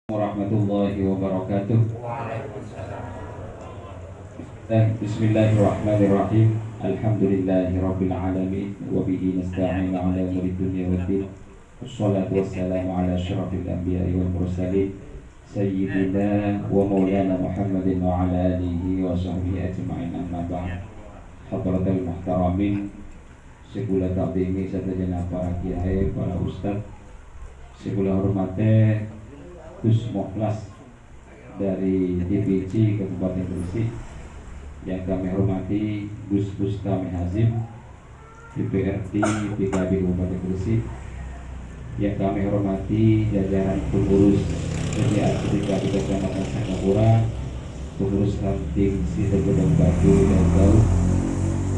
Warahmatullahi wabarakatuh. Bismillahirrahmanirrahim. Alhamdulillahirabbil alamin wa bihi nasta'inu ala umuri dunya waddin. Wassalatu wassalamu ala asyrafil anbiya'i wal mursalin sayyidina wa maulana Muhammadin wa ala alihi wa sahbihi ajma'in, amma ba'd. Hadratul muhtaramin, segala takdimi sadayana para kiai, para ustaz, segala hormate Gus Mukhlas dari DPC Kabupaten Gresik, yang kami hormati Gus kami Hazim DPRD PKB Kabupaten Gresik, yang kami hormati jajaran pengurus PPAC PKB Kecamatan Sangapura, pengurus ranting Sidogodong Batu dan Galuh,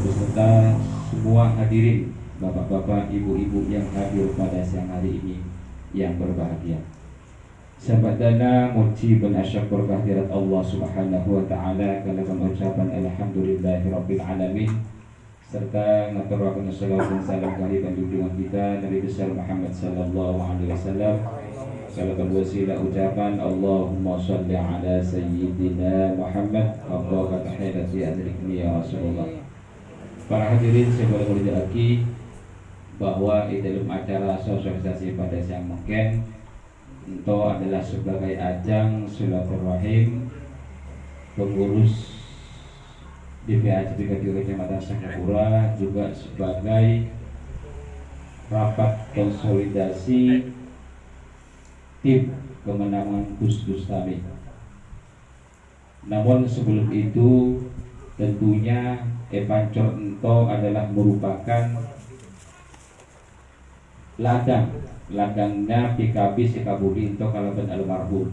beserta semua hadirin bapak-bapak, ibu-ibu yang hadir pada siang hari ini yang berbahagia. Sahabat dana muji ben asyukur kehadirat Allah Subhanahu wa taala kalawan ucapan alhamdulillahirabbil alamin, serta ngaturaken shalawat dan salam kali junjungan kita Nabi besar Muhammad sallallahu alaihi wasallam, kalawan wasilah ucapan Allahumma shalli ala sayyidina Muhammad wa tahiyati adrikni ya Rasulullah. Para hadirin saya boleh lagi bahwa di dalam acara sosialisasi pada siang mungkin itu adalah sebagai ajang silaturahim pengurus DPAC PKB Kecamatan Sangapura, juga sebagai rapat konsolidasi tim kemenangan Gus kami. Namun sebelum itu tentunya Epancor ento adalah merupakan ladangnya PKB Sikabudi untuk kalaban almarhum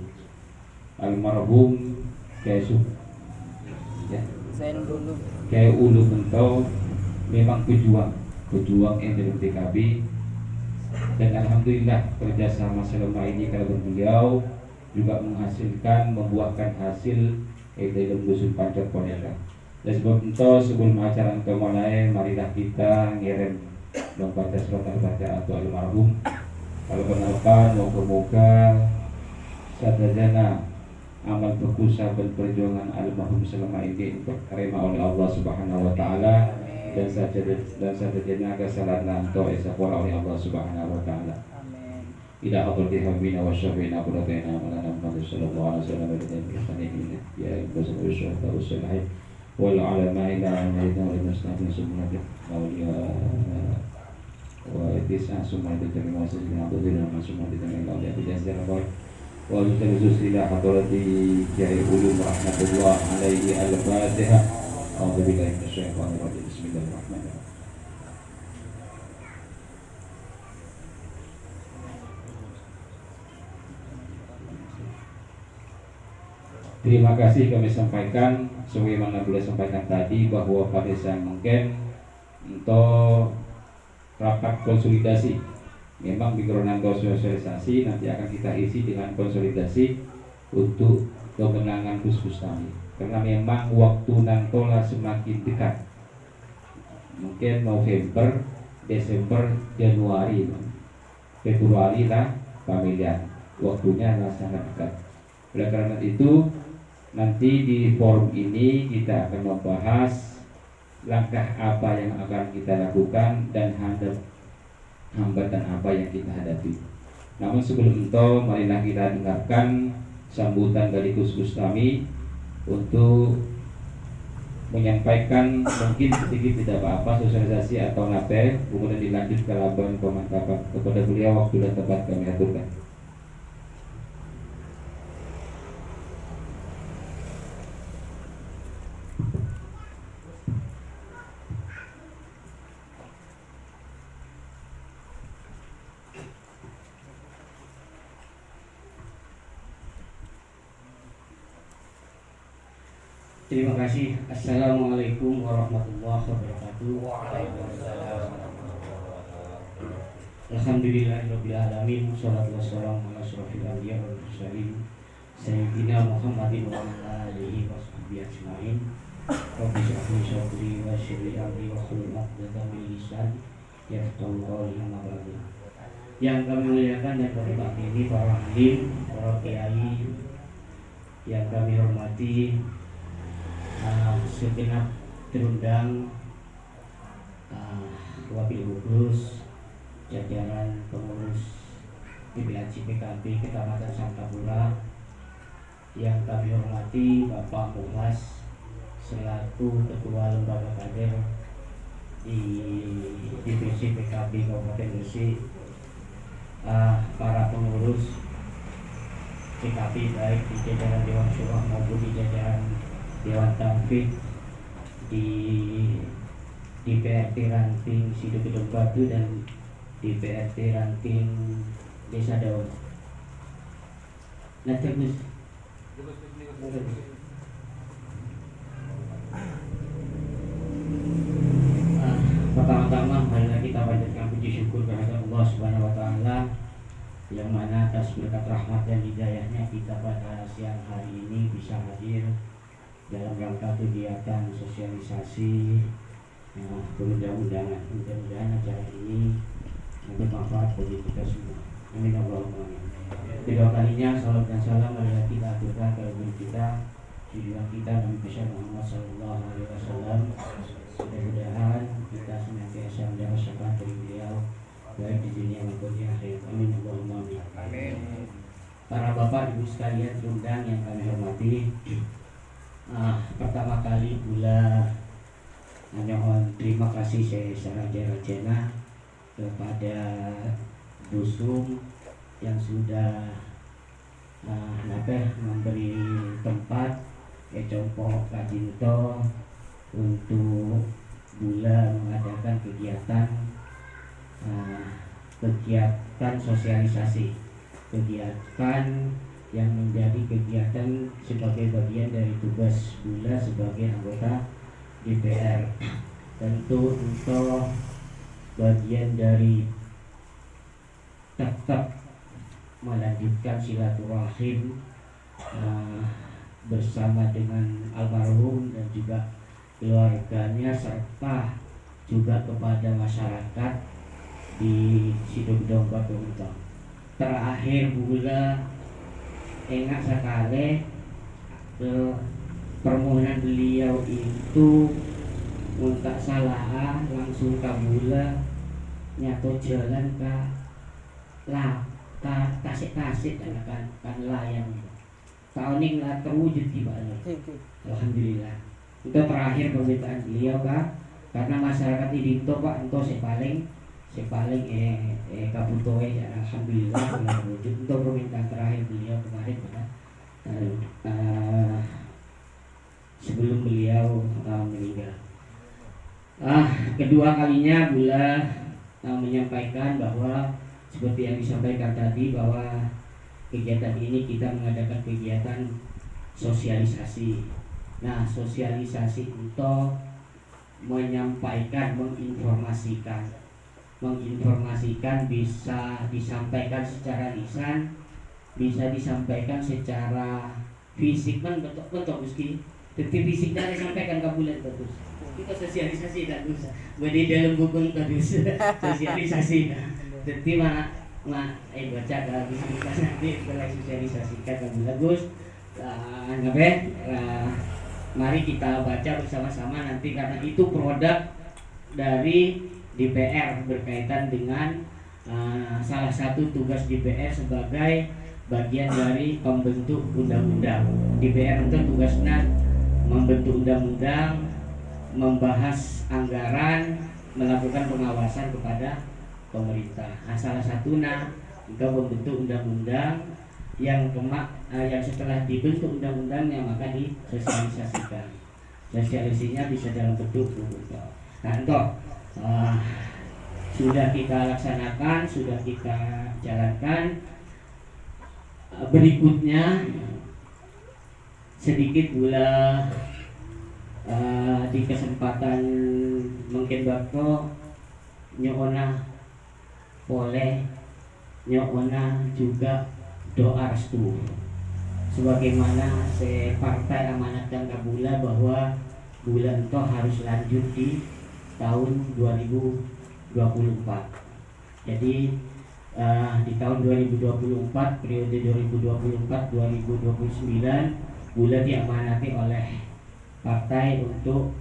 kayak ulu bentau memang pejuang yang dalam PKB, dan alhamdulillah kerjasama selama ini kalaban beliau juga membuahkan hasil dalam dusun Pancor Ponela. Dan sebab itu sebelum acara itu mulai, marilah kita ngirim membaca surat al-Fatihah atau almarhum. Kalau kenalkan, moga-moga sadajana amal berkusa dan perjuangan almarhum selama ini untuk terima oleh Allah Subhanahu wa taala, dan sadajana kesalahan nanto esapura oleh Allah Subhanahu wa taala. Ila hadrati habina wa syafina quratina malana Muhammad sallallahu alaihi wasallam dan ihsanihi ya ibnu syuhada usulai wal ulama ila ayyidina wal mustaqim sunnah awliya wa itisah semua itu terima kasih dengan Abdullah dan semua diterima oleh Abdullah Zahra wa terus ila hadrati Kiai Ulum rahmatullah alaihi al-Fatihah. A'udzubillahi minasyaitonir rajim. Bismillahirrahmanirrahim. Terima kasih kami sampaikan sebagaimana boleh sampaikan tadi, bahwa pada saat mungkin untuk rapat konsolidasi memang mikronan sosialisasi nanti akan kita isi dengan konsolidasi untuk kemenangan Gus kami, karena memang waktu nantola semakin dekat, mungkin November, Desember, Januari, Februari lah pemilihan, waktunya sangat dekat. Oleh karena itu nanti di forum ini kita akan membahas langkah apa yang akan kita lakukan dan hambatan apa yang kita hadapi. Namun sebelum itu, marilah kita dengarkan sambutan dari Gus kami untuk menyampaikan mungkin sedikit tidak apa-apa sosialisasi atau ngate, kemudian dilanjut ke laban pemantapan kepada beliau waktu dan tempat kami aturkan. Terima kasih. Assalamualaikum warahmatullahi wabarakatuh. Alhamdulillahirabbil alamin. Wassalatu wassalamu ala asyrofil anbiya'i wal mursalin sayyidina Muhammadin wa ala alihi washabbihi ajmain. Rabbi shrah li sadri wa yassir li amri wahlul 'uqdatam min lisani yafqahu qawli. Yang kami muliakan dan berbahagia ini para hadirin, para kiai, yang kami hormati segenap terundang Wabil Kudus, jajaran pengurus PBHC PKB Kecamatan Sangkapura, yang kami hormati Bapak Muhas selaku Ketua Lembaga Kader di Divisi PKB Kabupaten Gresik, para pengurus PKB baik di jajaran Dewan Syuro maupun di jajaran Dewan Tanfid, di DPRD Ranting Sidogedong Batu dan DPRD Ranting Desa Daun. Nah terus pertama-tama marilah kita panjatkan puji syukur kepada Allah Subhanahu wa taala yang mana atas berkat rahmat dan hidayahnya kita pada siang hari ini bisa hadir dalam rangka kegiatan sosialisasi perundang-undangan. Mudah-mudahan acara ini bermanfaat bagi kita semua. Amin Allahumma amin. Kedua kalinya salam dan salam marilah kita aturkan ke guru kita, junjungan kita Nabi besar Muhammad sallallahu alaihi wasallam. Mudah-mudahan kita senantiasa mendapat syafaat dari beliau baik di dunia maupun di akhirat. Amin Allahumma amin. Para bapak ibu sekalian terundang yang kami hormati, pertama kali pula mohon terima kasih saya secara rajana kepada Busung yang sudah memberi tempat Compo Kajinto untuk Bula mengadakan kegiatan sosialisasi, kegiatan yang menjadi kegiatan sebagai bagian dari tugas Bula sebagai anggota DPR. Tentu untuk bagian dari tetap melanjutkan silaturahim bersama dengan almarhum dan juga keluarganya serta juga kepada masyarakat di Sidogedong Batu. Terakhir Bula ingat sekali permohonan beliau itu untuk salah langsung ke Bula nyato jalan ke tasik kan layang tahun ini lah terwujud gimana. Alhamdulillah. Itu terakhir permintaan beliau Pak, karena masyarakat di Dinto Pak untuk sepaling kabutoe ya, alhamdulillah telah terwujud. Untuk permintaan terakhir beliau kemarin Pak, sebelum beliau meninggal. Kedua kalinya Bula menyampaikan bahwa seperti yang disampaikan tadi bahwa kegiatan ini kita mengadakan kegiatan sosialisasi. Nah, sosialisasi untuk menyampaikan, menginformasikan bisa disampaikan secara lisan, bisa disampaikan secara fisik kan betul meski tapi fisik dan disampaikan ke bulan terus. Kita sosialisasi dan bisa. Bagi dalam buku terus sosialisasi. Jadi baca dalam bisa nanti setelah sosialisasikan ke bagus. Mari kita baca bersama-sama nanti karena itu produk dari DPR berkaitan dengan salah satu tugas DPR sebagai bagian dari pembentuk undang-undang. DPR itu tugasnya membentuk undang-undang, membahas anggaran, melakukan pengawasan kepada pemerintah. Salah satunya kita membentuk undang-undang yang setelah dibentuk undang-undangnya maka disosialisasikan. Sosialisasinya bisa dalam bentuk undang-undang. Nah, sudah kita laksanakan, sudah kita jalankan. Berikutnya sedikit pula di kesempatan mungkin bakto nyona boleh nyona juga doa restu sebagaimana partai amanatkan ke Bula bahwa bulan toh harus lanjut di tahun 2024. Jadi di tahun 2024 periode 2024-2029 Bula diamanati oleh partai untuk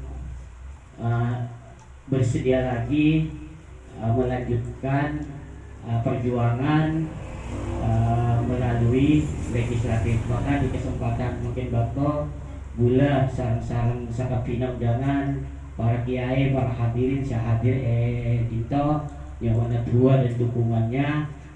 bersedia lagi melanjutkan perjuangan melalui legislatif. Maka di kesempatan mungkin Bapak Bula sarang-sarang sakapina undangan para kiai, para hadirin sahadir dito yang mana dua dan dukungannya,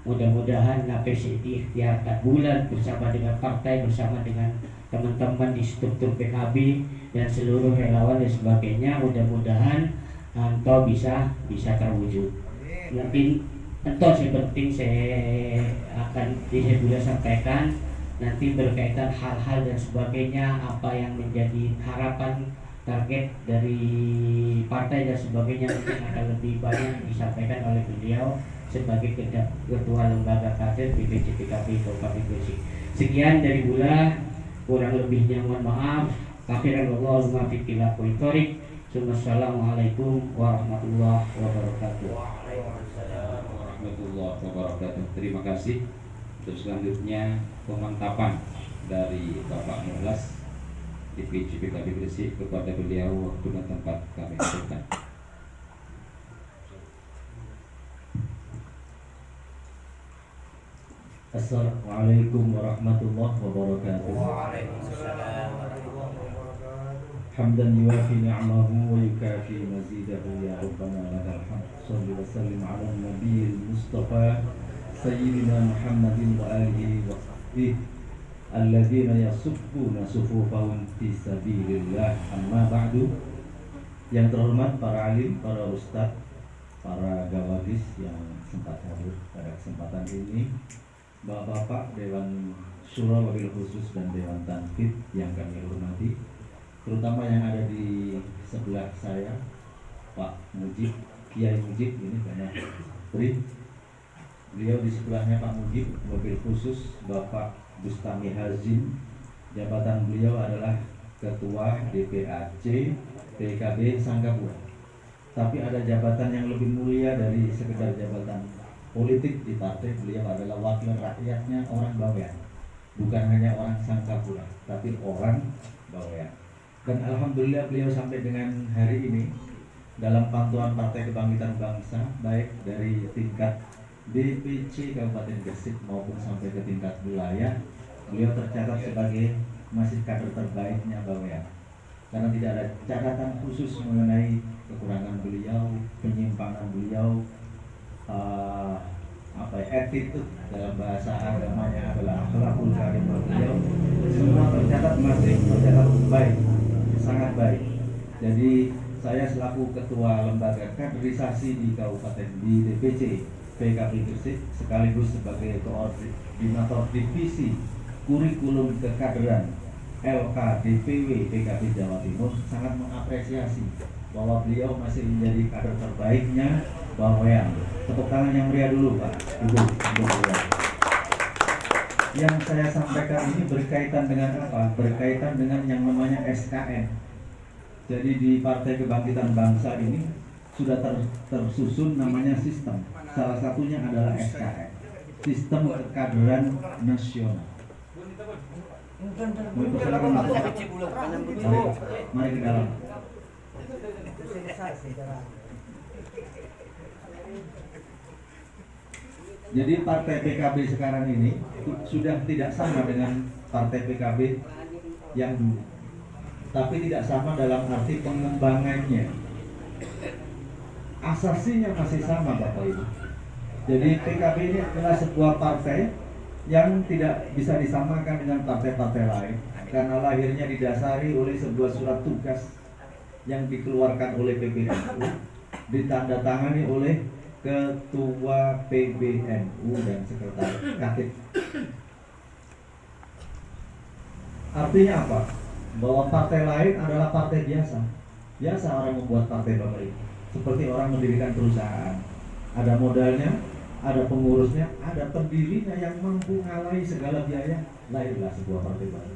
mudah-mudahan NAPSI ikhtiarkan bulan bersama dengan partai, bersama dengan teman-teman di struktur PKB dan seluruh relawan dan sebagainya, mudah-mudahan entah bisa terwujud. Mungkin entah yang penting saya akan bisa sampaikan nanti berkaitan hal-hal dan sebagainya, apa yang menjadi harapan target dari partai dan sebagainya mungkin akan lebih banyak disampaikan oleh beliau sebagai ketua lembaga kader BPC PKB Kabupaten Gresik. Sekian dari Bula, kurang lebihnya mohon maaf. Akhirallahu ma fi kilapoitorik. Assalamualaikum warahmatullahi wabarakatuh. Waalaikumsalam warahmatullahi wabarakatuh. Terima kasih. Terus selanjutnya pemantapan dari Bapak Muhlas DPC PKB Gresik, kepada beliau waktu dan tempat kami berikan. Assalamualaikum warahmatullahi wabarakatuh. Waalaikumsalam warahmatullahi wabarakatuh. Hamdan yuwafi ni'amahu wa yukafi mazidahu ya Rabbana lakal hamd. Shalli wa sallim ala nabiyil Mustafa Sayyidina Muhammadin wa alihi wa sahbihi alladzina yasuffuna sufufahum fi sabilillah. Amma ba'du. Yang terhormat para alim, para ustadz, para gawadis yang sempat hadir pada kesempatan ini, Bapak-bapak Dewan Syura wabil khusus dan Dewan Tanfid yang kami hormati, terutama yang ada di sebelah saya, Pak Mujib, Kiai Mujib ini banyak beri. Beliau di sebelahnya Pak Mujib, wabil khusus Bapak Bustami Hazim. Jabatan beliau adalah Ketua DPAC PKB Sanggapura. Tapi ada jabatan yang lebih mulia dari sekedar jabatan politik di partai. Beliau adalah wakil rakyatnya orang Bawean, bukan hanya orang Sanggapura, tapi orang Bawean. Dan alhamdulillah beliau sampai dengan hari ini dalam pantauan Partai Kebangkitan Bangsa, baik dari tingkat DPC Kabupaten Gresik maupun sampai ke tingkat wilayah, beliau tercatat sebagai masih kader terbaiknya Bawean. Karena tidak ada catatan khusus mengenai kekurangan beliau, penyimpangan beliau, attitude dalam bahasa agamanya adalah akhlakul karimah beliau. Semua tercatat masih tercatat baik, sangat baik. Jadi saya selaku ketua lembaga kaderisasi di Kabupaten di DPC PKB Gresik sekaligus sebagai koordinator divisi kurikulum kekaderan LKDPW PKB Jawa Timur sangat mengapresiasi bahwa beliau masih menjadi kader terbaiknya Bawean. Tepuk tangan yang meriah dulu Pak. Yang saya sampaikan ini berkaitan dengan apa? Berkaitan dengan yang namanya SKN. Jadi di Partai Kebangkitan Bangsa ini sudah tersusun namanya sistem. Salah satunya adalah SKN, Sistem Kekaderan Nasional. Mari ke dalam. Jadi partai PKB sekarang ini sudah tidak sama dengan partai PKB yang dulu, tapi tidak sama dalam arti pengembangannya. Asasinya masih sama Bapak Ibu. Jadi PKB ini adalah sebuah partai yang tidak bisa disamakan dengan partai-partai lain karena lahirnya didasari oleh sebuah surat tugas yang dikeluarkan oleh PBNU, ditandatangani oleh Ketua PBNU dan Sekretaris Katib. Artinya apa? Bahwa partai lain adalah partai biasa. Biasa orang membuat partai Bapak Ibu. Seperti orang mendirikan perusahaan. Ada modalnya, ada pengurusnya, ada pendirinya yang mampu ngalahi segala biaya, lahirlah sebuah partai baru.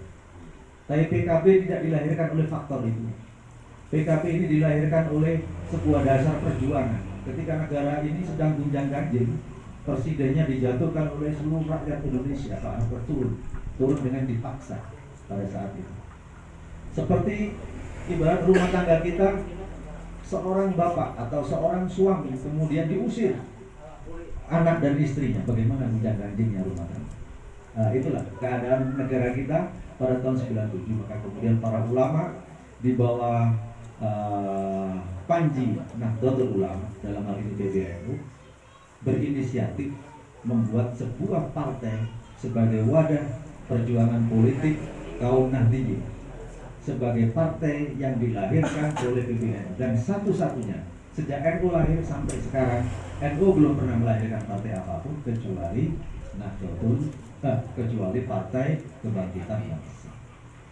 Tapi PKB tidak dilahirkan oleh faktor itu. PKB ini dilahirkan oleh sebuah dasar perjuangan. Ketika negara ini sedang gunjang-ganjing, presidennya dijatuhkan oleh seluruh rakyat Indonesia, Pak Harto turun dengan dipaksa. pada saat itu. Seperti ibarat rumah tangga kita, seorang bapak atau seorang suami kemudian diusir anak dan istrinya, bagaimana gonjang-ganjingnya rumah tangga. Itulah keadaan negara kita pada tahun 97. Maka kemudian para ulama di bawah Panji Nahdlatul Ulama, dalam hal ini PBNU, berinisiatif membuat sebuah partai sebagai wadah perjuangan politik kaum Nahdliyin, sebagai partai yang dilahirkan oleh PBNU, dan satu-satunya sejak NU lahir sampai sekarang NU belum pernah melahirkan partai apapun kecuali kecuali Partai Kebangkitan Bangsa.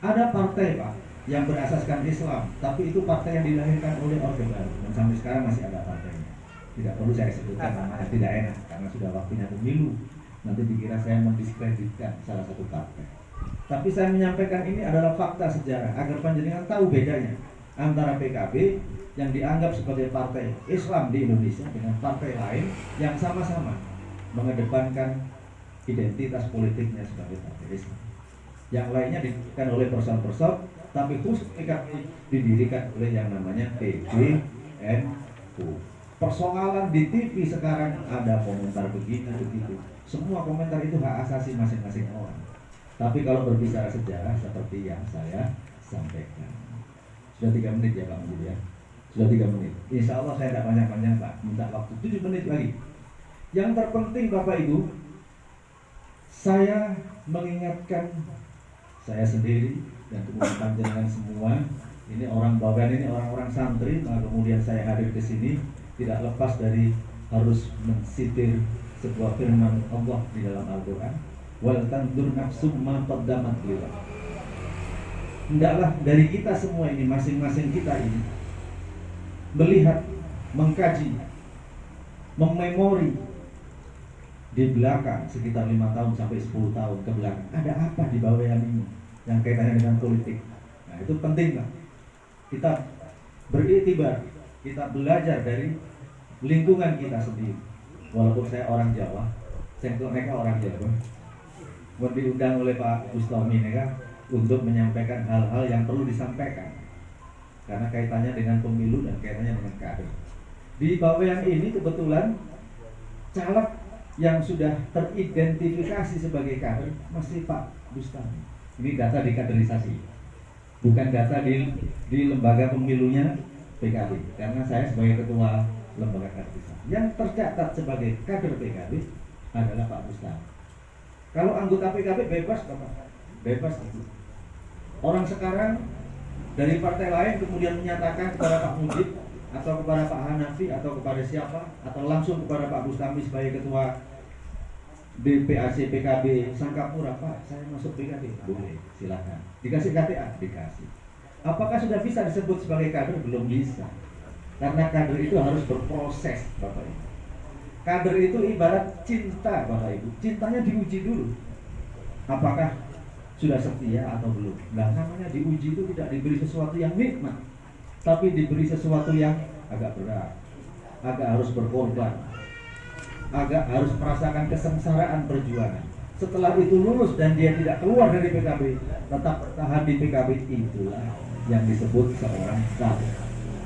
Ada partai Pak yang berasaskan Islam, tapi itu partai yang dilahirkan oleh Orde Baru dan sampai sekarang masih ada partainya. Tidak perlu saya sebutkan namanya, tidak enak karena sudah waktunya pemilu. Nanti dikira saya mendiskreditkan salah satu partai. Tapi saya menyampaikan ini adalah fakta sejarah agar panjenengan tahu bedanya antara PKB yang dianggap sebagai partai Islam di Indonesia dengan partai lain yang sama-sama mengedepankan identitas politiknya sebagai partai Islam. Yang lainnya didirikan oleh person-person, tapi khusus PKB didirikan oleh yang namanya PBNU. Persoalan di TV sekarang ada komentar begitu. Semua komentar itu hak asasi masing-masing orang. Tapi kalau berbicara sejarah seperti yang saya sampaikan. Sudah 3 menit ya Pak Mujib ya. Sudah 3 menit. Insya Allah saya tidak panjang-panjang Pak. Minta waktu 7 menit lagi. Yang terpenting Bapak Ibu, saya mengingatkan saya sendiri dan kemudian panjenengan semua. Ini orang Bawen, ini orang-orang santri. Nah, kemudian saya hadir ke sini tidak lepas dari harus mensitir sebuah firman Allah di dalam Al-Quran. Wal tandur nafsum ma qaddamat liwat. Hendaklah dari kita semua ini, masing-masing kita ini, melihat, mengkaji, mememori di belakang sekitar 5 tahun sampai 10 tahun ke belakang. Ada apa di bawean ini yang kaitannya dengan politik? Nah itu penting Pak. Kita beriktibar, kita belajar dari lingkungan kita sendiri. Walaupun saya orang Jawa, saya mereka orang Jawa. Diundang oleh Pak Bustami untuk menyampaikan hal-hal yang perlu disampaikan karena kaitannya dengan pemilu dan kaitannya dengan kader. Di bawean ini kebetulan caleg yang sudah teridentifikasi sebagai kader masih Pak Bustami. Ini data di kaderisasi, bukan data di lembaga pemilunya PKB, karena saya sebagai ketua lembaga kaderisasi. Yang tercatat sebagai kader PKB adalah Pak Bustami. Kalau anggota PKB bebas Bapak, bebas itu. Orang sekarang dari partai lain kemudian menyatakan kepada Pak Mujib atau kepada Pak Hanafi atau kepada siapa atau langsung kepada Pak Bustami sebagai ketua DPAC PKB Sangkapura, Pak saya masuk PKB, boleh silakan. Dikasih KTA, dikasih. Apakah sudah bisa disebut sebagai kader? Belum bisa. Karena kader itu harus berproses Bapak Ibu. Kader itu ibarat cinta Bapak Ibu. Cintanya diuji dulu. Apakah sudah setia atau belum? Nah, namanya diuji itu tidak diberi sesuatu yang nikmat, tapi diberi sesuatu yang agak berat, agak harus berkorban, agak harus merasakan kesengsaraan perjuangan. Setelah itu lulus dan dia tidak keluar dari PKB, tetap bertahan di PKB, itulah yang disebut seorang kader.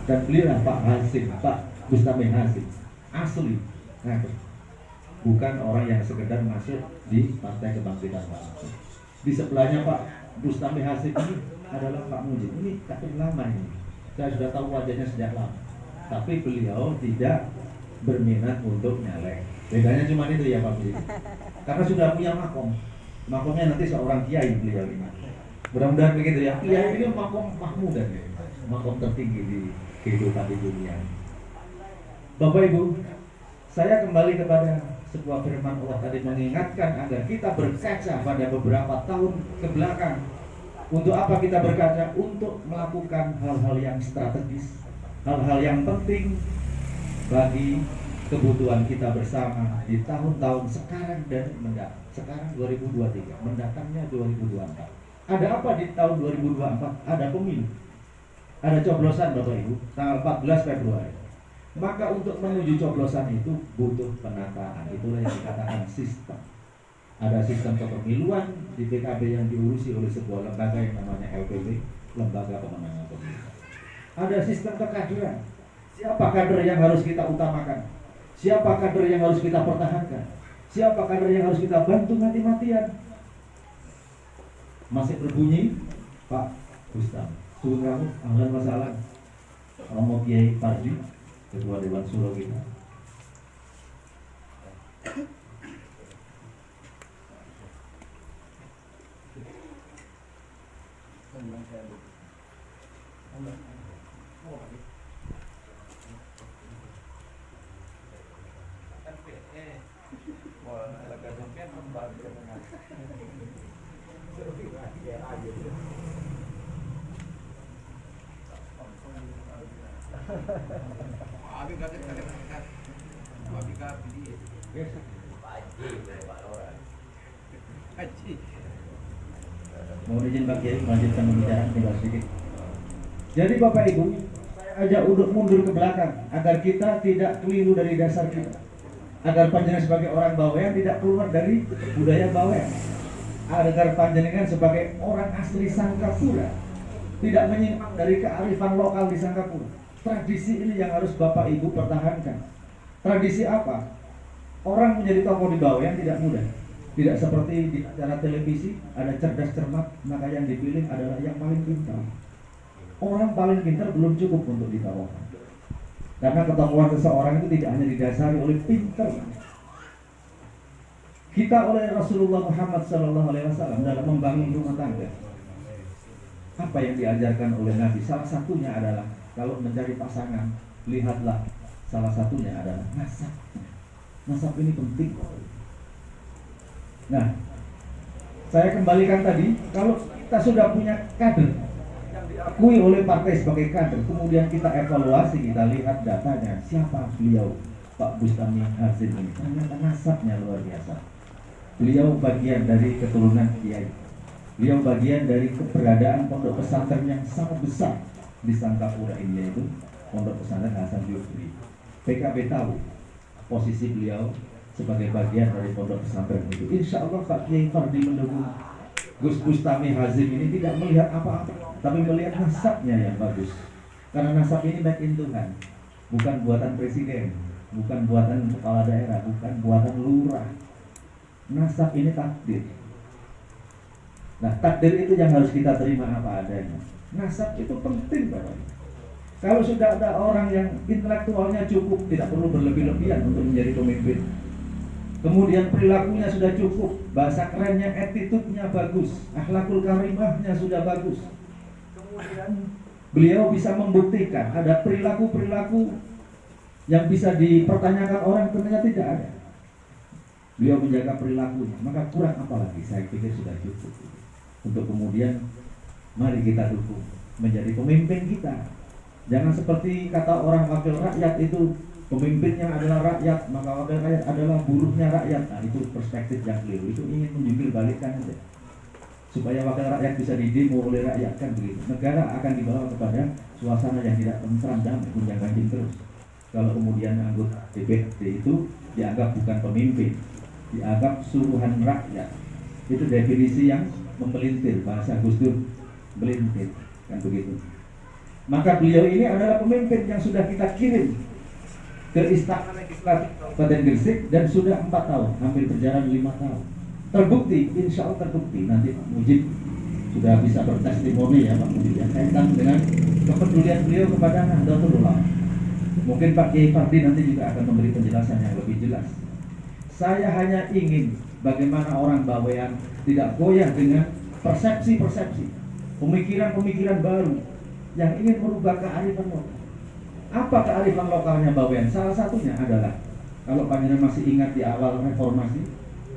Dan beliau Pak Hasim, Pak Bustami Hasim, asli kader, bukan orang yang sekedar masuk di Partai Kebangkitan Bangsa. Di sebelahnya Pak Bustami Hasim ini adalah Pak Mujib. Ini kader lama ini. Saya sudah tahu wajahnya sejak lama. Tapi beliau tidak berminat untuk nyalek. Bedanya cuma itu ya Pak Mujib. Karena sudah punya makom. Makomnya nanti seorang kiai beliau ini. Mudah-mudahan begitu ya. Kiai ini makom mahmudan ya. Makom tertinggi di kehidupan di dunia. Bapak Ibu, saya kembali kepada sebuah firman Allah tadi mengingatkan agar kita berkaca pada beberapa tahun ke belakang. Untuk apa kita berkaca? Untuk melakukan hal-hal yang strategis, hal-hal yang penting bagi kebutuhan kita bersama di tahun-tahun sekarang dan mendatang. Sekarang 2023, mendatangnya 2024. Ada apa di tahun 2024? Ada pemilu. Ada coblosan Bapak Ibu, tanggal 14 Februari. Maka untuk menuju coblosan itu butuh penataan. Itulah yang dikatakan sistem. Ada sistem kepemiluan di PKB yang diurusi oleh sebuah lembaga yang namanya LPP, Lembaga Pemenangan Pemilu. Ada sistem kekaderan. Siapa kader yang harus kita utamakan? Siapa kader yang harus kita pertahankan? Siapa kader yang harus kita bantu mati-matian? Masih berbunyi, Pak Gustam. Suruh kamu, ahlan masalah. Romo Kiai Pardi, Ketua Dewan Suro kita. Mau izin Pak Kiai melanjutkan pembicaraan tinggal sedikit. Jadi Bapak Ibu, saya ajak mundur ke belakang agar kita tidak keliru dari dasar kita. Agar panjenengan sebagai orang Bawean tidak keluar dari budaya Bawean. Agar panjenengan sebagai orang asli Sangkapura tidak menyimpang dari kearifan lokal di Sangkapura. Tradisi ini yang harus Bapak Ibu pertahankan. Tradisi apa? Orang menjadi tokoh di Bawean tidak mudah. Tidak seperti di acara televisi, ada cerdas cermat, maka yang dipilih adalah yang paling pintar. Orang paling pintar belum cukup untuk ditawarkan. Karena ketokohan seseorang itu tidak hanya didasari oleh pintar. Kita oleh Rasulullah Muhammad SAW dalam membangun rumah tangga. Apa yang diajarkan oleh Nabi? Salah satunya adalah kalau mencari pasangan, lihatlah salah satunya adalah nasab. Nasab ini penting. Nah, saya kembalikan tadi, kalau kita sudah punya kader yang diakui oleh partai sebagai kader, kemudian kita evaluasi, kita lihat datanya, siapa beliau, Pak Bustami Hazim ini. Ternyata nasabnya luar biasa. Beliau bagian dari keturunan Kiai. Beliau bagian dari keberadaan pondok pesantren yang sangat besar di Sangkapura ini, yaitu Pondok Pesantren Hasan Yusri. PKB tahu posisi beliau sebagai bagian dari pondok pesantren itu. Insya Allah Pak Kiai Fardi mendukung Gus Bustami Hazim ini tidak melihat apa-apa, tapi melihat nasabnya yang bagus. Karena nasab ini baik Tuhan, bukan buatan presiden, bukan buatan kepala daerah, bukan buatan lurah. Nasab ini takdir. Nah, takdir itu yang harus kita terima apa adanya. Nasab itu penting Bapak. Kalau sudah ada orang yang intelektualnya cukup, tidak perlu berlebih-lebihan untuk menjadi pemimpin. Kemudian perilakunya sudah cukup, bahasa kerennya, attitude-nya bagus, akhlakul karimahnya sudah bagus. Kemudian beliau bisa membuktikan ada perilaku-perilaku yang bisa dipertanyakan orang, ternyata tidak ada. Beliau menjaga perilakunya, maka kurang apa lagi? Saya pikir sudah cukup. Untuk kemudian mari kita dukung menjadi pemimpin kita. Jangan seperti kata orang wakil rakyat itu, pemimpinnya adalah rakyat, maka wakil rakyat adalah buruhnya rakyat. Nah, itu perspektif yang keliru. Itu ingin menjungkir balikkan saja. Supaya wakil rakyat bisa didemo oleh rakyat, kan begitu. Negara akan dibawa kepada suasana yang tidak tentram dan gonjang-ganjing terus. Kalau kemudian anggota DPRD itu dianggap bukan pemimpin, dianggap suruhan rakyat. Itu definisi yang memelintir, bahasa Gus Dur, melintir, kan begitu. Maka beliau ini adalah pemimpin yang sudah kita kirim ke Istana Legislatif Kabupaten Gresik dan sudah 4 tahun, hampir berjalan 5 tahun. Terbukti, insya Allah terbukti. Nanti Pak Mujib sudah bisa bertestimoni ya Pak Mujib yang kaitan dengan kepedulian beliau kepada Nahdlatul Ulama. Mungkin Pak Kiai Fardi nanti juga akan memberi penjelasan yang lebih jelas. Saya hanya ingin bagaimana orang Bawean tidak goyah dengan persepsi-persepsi, pemikiran-pemikiran baru yang ingin merubah kearifan lokal. Apa kearifan lokalnya Bawean? Salah satunya adalah, kalau panjenengan masih ingat di awal reformasi,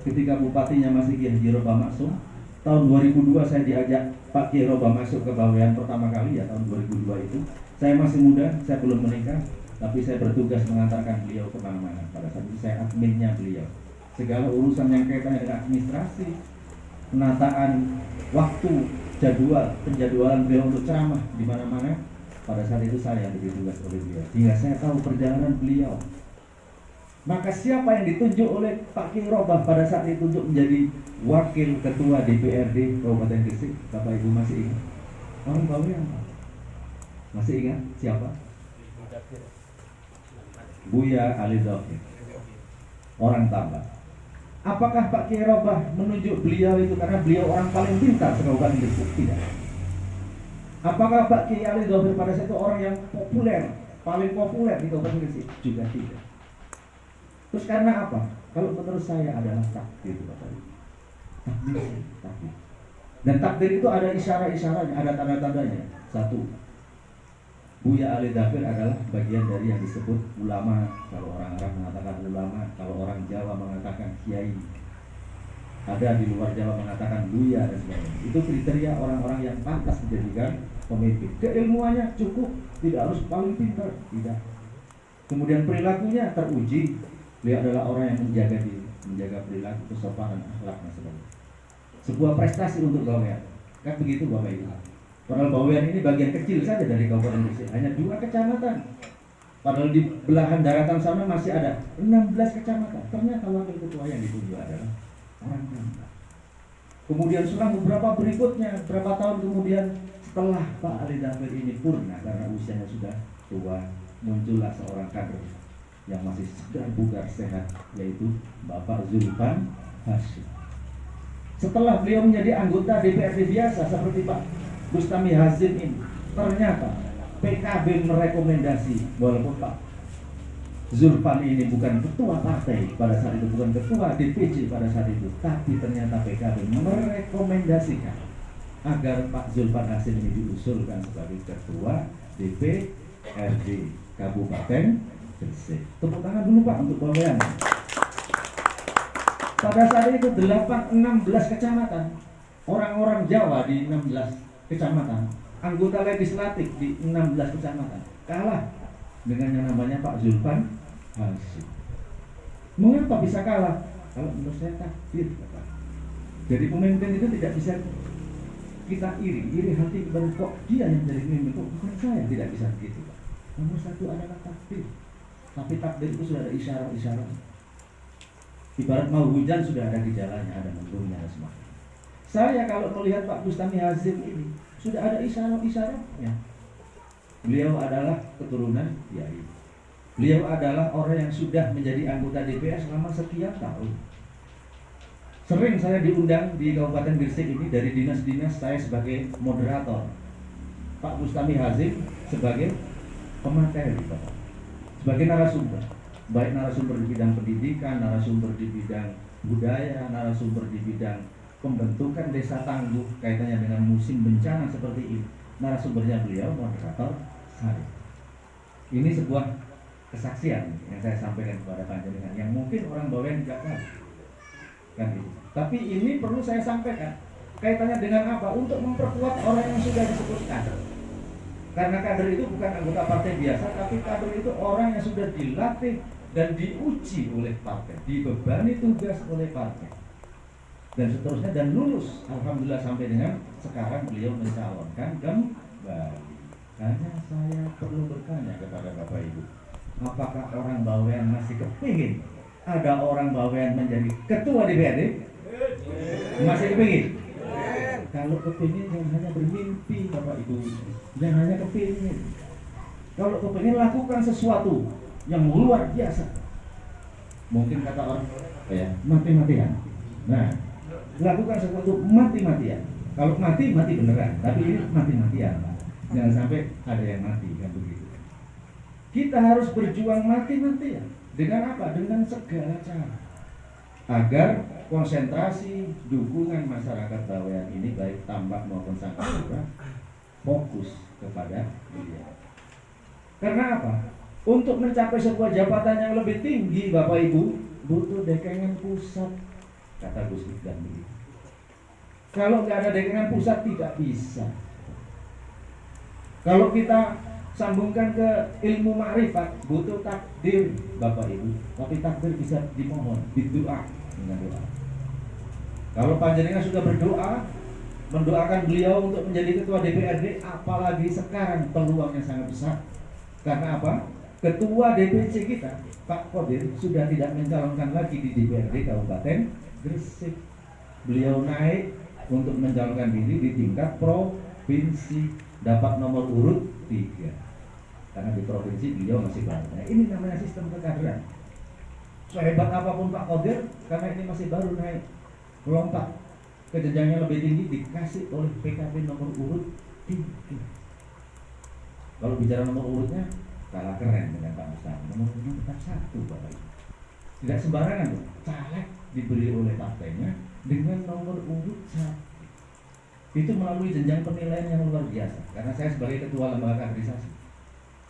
ketika bupatinya masih Kiai Haji Roba Maksum, tahun 2002 saya diajak Pak Kiai Roba masuk ke Bawean pertama kali ya, tahun 2002 itu. Saya masih muda, saya belum menikah, tapi saya bertugas mengantarkan beliau kemana-mana. Pada saat itu saya adminnya beliau. Segala urusan yang kaitannya dengan administrasi, penataan waktu, jadwal, penjadwalan beliau untuk ceramah di mana-mana, pada saat itu saya yang diberi tugas oleh beliau. Sehingga saya tahu perjalanan beliau Maka siapa yang ditunjuk oleh Pak Kiai Robah pada saat itu untuk menjadi wakil ketua DPRD Kabupaten Gresik? Bapak Ibu masih ingat? Orang Bawean. Masih ingat siapa? Buya Ali Dhafir. Orang Tambak. Apakah Pak Kiai Robah menunjuk beliau itu karena beliau orang paling pintar se-Kabupaten Gresik? Tidak. Apakah Pak Kiai Ali Dhafir pada saat itu orang yang populer, paling populer di Kabupaten Gresik? Juga tidak. Terus karena apa? Kalau menurut saya adalah takdir, Bapak Ibu. Takdir. Dan takdir itu ada isyarat-isyaratnya, ada tanda-tandanya. Satu, Buya Ali Dhafir adalah bagian dari yang disebut ulama. Kalau orang Arab mengatakan ulama, kalau orang Jawa mengatakan kiai. Ada di luar Jawa mengatakan buya dan sebagainya. Itu kriteria orang-orang yang pantas dijadikan pemimpin. Keilmuannya cukup, tidak harus paling pintar, tidak. Kemudian perilakunya teruji. Beliau adalah orang yang menjaga perilaku, kesopanan, akhlak dan sebagainya. Sebuah prestasi untuk Bawean. Kan begitu Bapak Ibu. Padahal Bawean ini bagian kecil saja dari Kabupaten Gresik, hanya 2 kecamatan. Padahal di belahan daratan sana masih ada 16 kecamatan. Ternyata wakil ketua yang ditunjuk adalah orang Tambak. Kemudian selang beberapa berikutnya, berapa tahun kemudian setelah Pak Ali Dhafir ini purna karena usianya sudah tua, muncullah seorang kader yang masih segar bugar sehat, yaitu Bapak Zulpan Hasyim. Setelah beliau menjadi anggota DPRD biasa seperti Pak Bustami Hazim ini, ternyata PKB merekomendasi, walaupun Pak Zulpan ini bukan ketua partai pada saat itu, bukan ketua DPC pada saat itu, tapi ternyata PKB merekomendasikan agar Pak Zulpan Hasyim ini diusulkan sebagai ketua DPRD Kabupaten Gresik. Tepuk tangan dulu Pak untuk Bawean. Pada saat itu 16 kecamatan, orang-orang Jawa di 16 kecamatan, anggota legislatif di 16 kecamatan, kalah dengan yang namanya Pak Zulpan Hasyim. Mengapa bisa kalah? Kalau menurut saya takdir, Bapak. Jadi pemimpin itu tidak bisa kita iri hati kepada kok dia yang jadi pemimpin, kok bukan saya, tidak bisa begitu Pak. Nomor satu adalah takdir. Tapi takdir itu sudah ada isyarat-isyarat. Ibarat mau hujan sudah ada gejalanya, ada mendungnya dan sebagainya. Saya kalau melihat Pak Bustami Hasyim ini sudah ada isyarat-isyaratnya. Beliau adalah keturunan kiai. Beliau adalah orang yang sudah menjadi anggota DPR selama sekian tahun. Sering saya diundang di Kabupaten Gresik ini dari dinas-dinas, saya sebagai moderator, Pak Bustami Hasyim sebagai pemateri, Bapak, sebagai narasumber, baik narasumber di bidang pendidikan, narasumber di bidang budaya, narasumber di bidang pembentukan desa tangguh kaitannya dengan musim bencana seperti ini. Narasumbernya beliau, moderator saya. Ini sebuah kesaksian yang saya sampaikan kepada panjenengan yang mungkin orang Bawean tidak tahu, kan gitu. Tapi ini perlu saya sampaikan. Kaitannya dengan apa? Untuk memperkuat orang yang sudah disebut kader. Karena kader itu bukan anggota partai biasa, tapi kader itu orang yang sudah dilatih dan diuji oleh partai, dibebani tugas oleh partai, dan seterusnya, dan lulus. Alhamdulillah sampai dengan sekarang beliau mencalonkan kembali. Hanya saya perlu bertanya kepada Bapak Ibu, apakah orang Bawean masih kepingin ada orang Bawean menjadi ketua DPRD? Masih kepingin? Kalau kepingin jangan hanya bermimpi Bapak Ibu, jangan hanya kepingin. Kalau kepingin lakukan sesuatu yang luar biasa. Mungkin kata orang, mati-matian. Nah, lakukan sesuatu mati-matian. Kalau mati beneran, tapi ini mati-matian. Jangan sampai ada yang mati, kan begitu. Kita harus berjuang mati-matian. Dengan apa? Dengan segala cara. Agar konsentrasi dukungan masyarakat Bawean ini, baik Tambak maupun Sangkapura, fokus kepada beliau. Karena apa? Untuk mencapai sebuah jabatan yang lebih tinggi, Bapak Ibu, butuh dekengan pusat, kata Gus Ipdan begitu. Kalau nggak ada dekengan pusat tidak bisa. Kalau kita sambungkan ke ilmu ma'rifat, butuh takdir, Bapak Ibu. Tapi takdir bisa dimohon, didoa dengan doa. Kalau panjenengan sudah berdoa, mendoakan beliau untuk menjadi ketua DPRD, apalagi sekarang peluangnya sangat besar. Karena apa? Ketua DPC kita, Pak Kodir, sudah tidak mencalonkan lagi di DPRD Kabupaten Gresik. Beliau naik untuk mencalonkan diri di tingkat provinsi, dapat nomor urut 3. Karena di provinsi beliau masih baru. Nah, ini namanya sistem kekaderan. Sehebat apapun Pak Kodir, karena ini masih baru naik, melompat ke jenjang yang lebih tinggi, dikasih oleh PKB nomor urut 3. Kalau bicara nomor urutnya, kalah keren dengan Pak Mustami. Nomor urutnya tetap 1, Bapak Ibu. Tidak sembarangan loh, caleg diberi oleh partainya dengan nomor urut 1. Itu melalui jenjang penilaian yang luar biasa. Karena saya sebagai ketua lembaga kaderisasi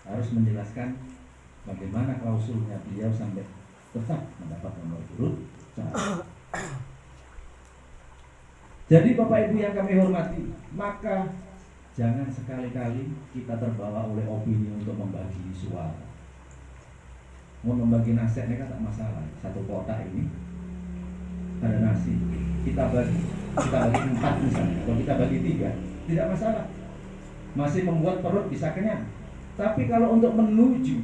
harus menjelaskan bagaimana klausulnya beliau sampai tetap mendapat nomor urut 1. Jadi Bapak Ibu yang kami hormati, maka jangan sekali-kali kita terbawa oleh opini untuk membagi suara. Mau membagi nasi ini kan tak masalah. Satu kotak ini ada nasi, kita bagi 4 misalnya. Kalau kita bagi 3, tidak masalah. Masih membuat perut bisa kenyang. Tapi kalau untuk menuju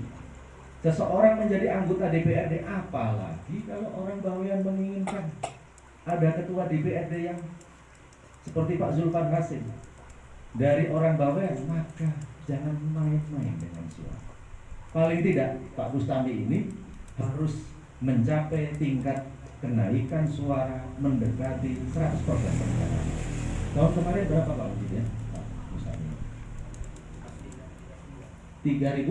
seseorang menjadi anggota DPRD, apalagi kalau orang bawean menginginkan ada ketua DPRD yang seperti Pak Zulfan Hasim dari orang bawean, maka jangan main-main dengan suara. Paling tidak Pak Bustami ini harus mencapai tingkat kenaikan suara mendekati 100%. Tahun kemarin berapa Pak Bustami ya? Pak Bustami 3.000?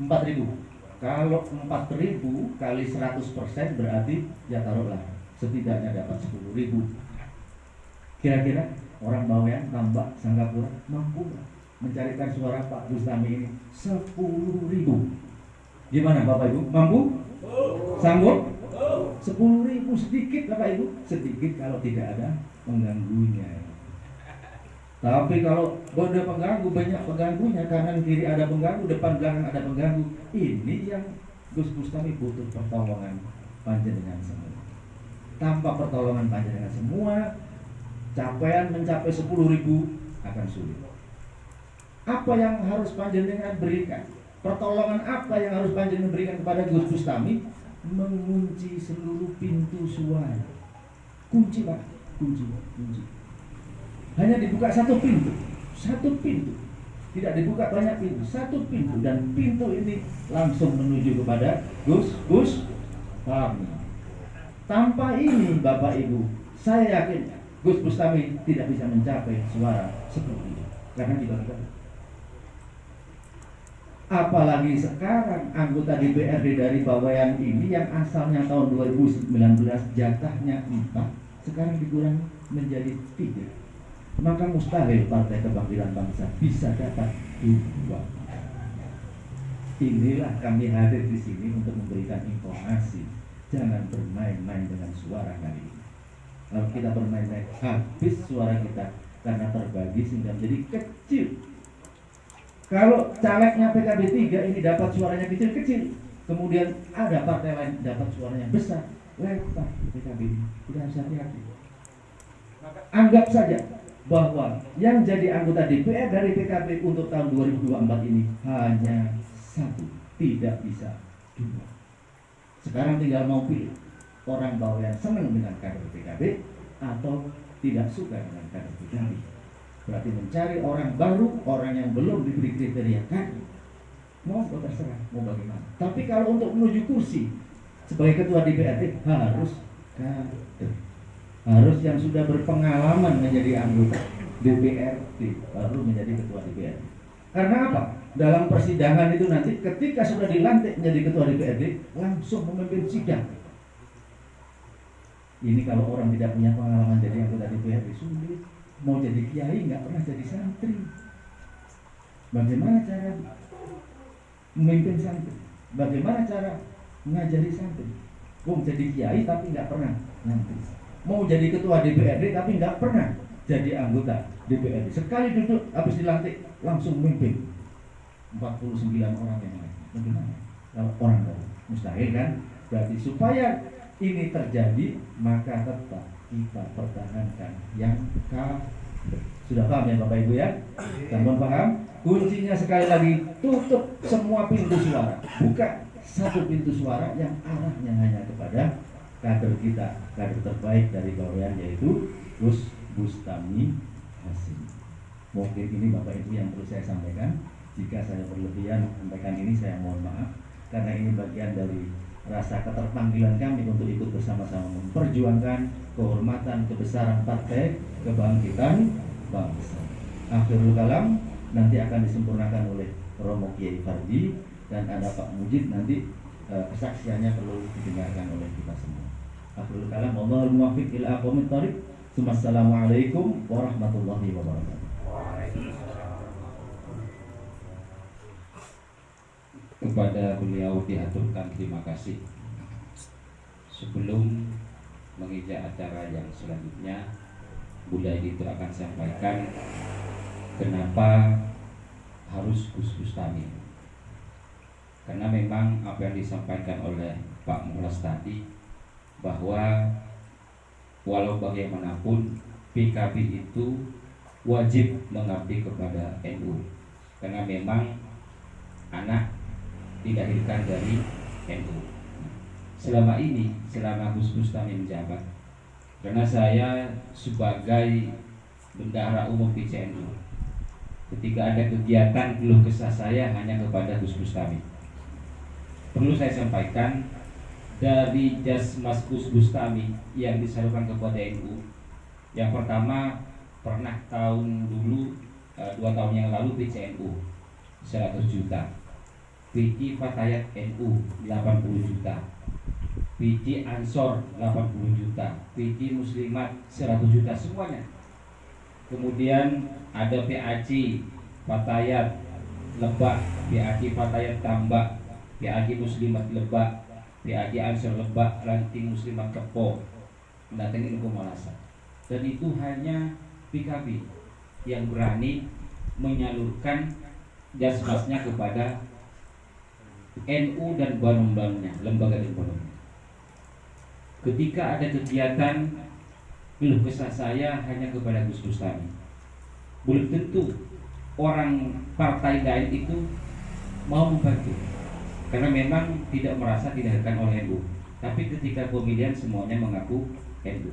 4.000. Kalau 4.000 kali 100% berarti ya taruhlah setidaknya dapat 10.000. Kira-kira orang bawean, Tambak, Sanggapura mampu mencarikan suara Pak Bustami ini 10.000. Gimana Bapak Ibu? Mampu? Sanggup? 10.000 sedikit Bapak Ibu, sedikit kalau tidak ada pengganggunya. Tapi kalau ada pengganggu, banyak pengganggunya, kanan kiri ada pengganggu, depan belakang ada pengganggu. Ini yang Gus Bustami butuh pertolongan panjenengan semua. Tanpa pertolongan panjenengan semua, capaian mencapai 10.000 akan sulit. Apa yang harus panjenengan berikan? Pertolongan apa yang harus panjenengan berikan kepada Gus Bustami? Mengunci seluruh pintu suara. Kunci Pak, kunci. Hanya dibuka satu pintu, tidak dibuka banyak pintu, satu pintu, dan pintu ini langsung menuju kepada Gus Bustami. Tanpa ini Bapak Ibu, saya yakin Gus Bustami tidak bisa mencapai suara seperti ini karena dibagi-bagi. Apalagi sekarang anggota DPRD dari Bawean ini yang asalnya tahun 2019 jatahnya 4, sekarang dikurangi menjadi 3. Maka mustahil Partai Kebangkitan Bangsa bisa dapat 2. Inilah kami hadir di sini untuk memberikan informasi. Jangan bermain-main dengan suara kali ini. Kalau kita bermain-main, habis suara kita karena terbagi sehingga menjadi kecil. Kalau calegnya PKB 3 ini dapat suaranya kecil-kecil, kemudian ada partai lain dapat suaranya besar, lewat PKB ini. Kita harus hati-hati. Anggap saja bahwa yang jadi anggota DPR dari PKB untuk tahun 2024 ini hanya 1, tidak bisa 2. Sekarang tinggal mau pilih orang bahwa yang senang dengan kader PKB atau tidak suka dengan kader PKB. Berarti mencari orang baru, orang yang belum diberi kriteria kader. Mau terserah, mau bagaimana. Tapi kalau untuk menuju kursi sebagai ketua DPRD harus kader. Harus yang sudah berpengalaman menjadi anggota DPRD baru menjadi ketua DPRD. Karena apa? Dalam persidangan itu nanti ketika sudah dilantik menjadi ketua DPRD langsung memimpin sidang. Ini kalau orang tidak punya pengalaman jadi anggota DPRD sulit. Mau jadi kiai nggak pernah jadi santri. Bagaimana cara memimpin santri? Bagaimana cara mengajari santri? Mau jadi kiai tapi nggak pernah santri. Mau jadi ketua DPRD tapi nggak pernah jadi anggota DPRD. Sekali duduk habis dilantik langsung memimpin 49 orang yang lain. Bagaimana? Kalau orang baru mustahil kan? Berarti supaya ini terjadi maka tetap kita pertahankan yang kader. Sudah paham ya Bapak Ibu ya? Teman paham? Kuncinya sekali lagi, tutup semua pintu suara. Buka satu pintu suara yang arahnya hanya kepada kader kita, kader terbaik dari Bawean, yaitu Gus Bustami Hasim. Mungkin ini Bapak Ibu yang perlu saya sampaikan. Jika saya berlebihan sampaikan ini, saya mohon maaf, karena ini bagian dari rasa keterpanggilan kami untuk ikut bersama-sama memperjuangkan kehormatan kebesaran Partai Kebangkitan Bangsa. Akhirul kalam nanti akan disempurnakan oleh Romo Kiai Fardi, dan ada Pak Mujid nanti kesaksiannya perlu didengarkan oleh kita semua. Akhirul kalam, wallahul muwaffiq ila aqwamit thoriq. Assalamualaikum warahmatullahi wabarakatuh. Kepada beliau diaturkan terima kasih. Sebelum menginjak acara yang selanjutnya, Buya itu akan sampaikan kenapa harus Gus Bustami. Karena memang apa yang disampaikan oleh Pak Muhlas tadi, bahwa walau bagaimanapun PKB itu wajib mengabdi kepada NU, karena memang anak dilahirkan dari NU. Selama ini, selama Gus Bustami menjabat, karena saya sebagai bendahara umum PCNU, ketika ada kegiatan keluh kesah saya hanya kepada Gus Bustami. Perlu saya sampaikan, dari Jasmas Gus Bustami yang disalurkan kepada NU, yang pertama pernah tahun dulu 2 tahun yang lalu PCNU 100 juta, PJ Fatayat NU 80 juta, PJ Ansor 80 juta, PJ Muslimat 100 juta semuanya. Kemudian ada PAC Fatayat Lebak, PAC Fatayat Tambak, PAC Muslimat Lebak, PAC Ansor Lebak, Ranting Muslimat Kepo, mendatangi Ilmu Malasa. Dan itu hanya PKB yang berani menyalurkan jasmasnya kepada NU dan banum-banumnya, lembaga dan banumnya. Ketika ada kegiatan, keluh kesah saya hanya kepada Gus Bustami. Belum tentu orang partai lain itu mau membantu, karena memang tidak merasa dilahirkan oleh NU. Tapi ketika pemilihan semuanya mengaku NU.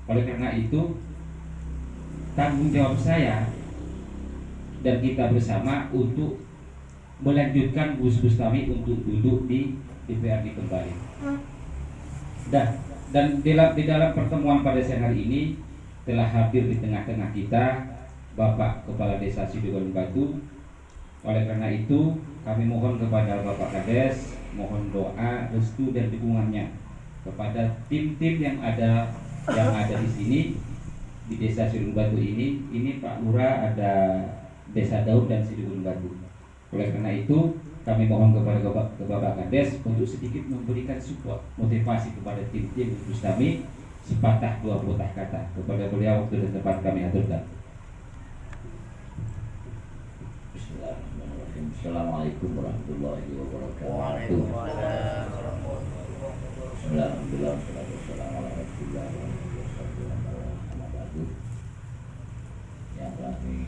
Oleh karena itu, tanggung jawab saya dan kita bersama untuk melanjutkan Gus Bustami untuk duduk di DPRD kembali. Dan di dalam pertemuan pada siang hari ini telah hadir di tengah-tengah kita Bapak Kepala Desa Sidoarjo Batu. Oleh karena itu kami mohon kepada Bapak Kades, mohon doa, restu dan dukungannya kepada tim-tim yang ada di sini di Desa Sidoarjo Batu ini. Ini Pak Lurah, ada Desa Daud dan Sidoarjo Batu. Oleh karena itu kami mohon kepada Bapak Kades untuk sedikit memberikan support, motivasi kepada tim-tim Bustami, sepatah 2 patah kata kepada beliau waktu dan tempat kami aturkan. Bismillahirrahmanirrahim. Assalamualaikum warahmatullahi wabarakatuh. Bismillahirrahmanirrahim. Assalamualaikum warahmatullahi wabarakatuh. Yang kami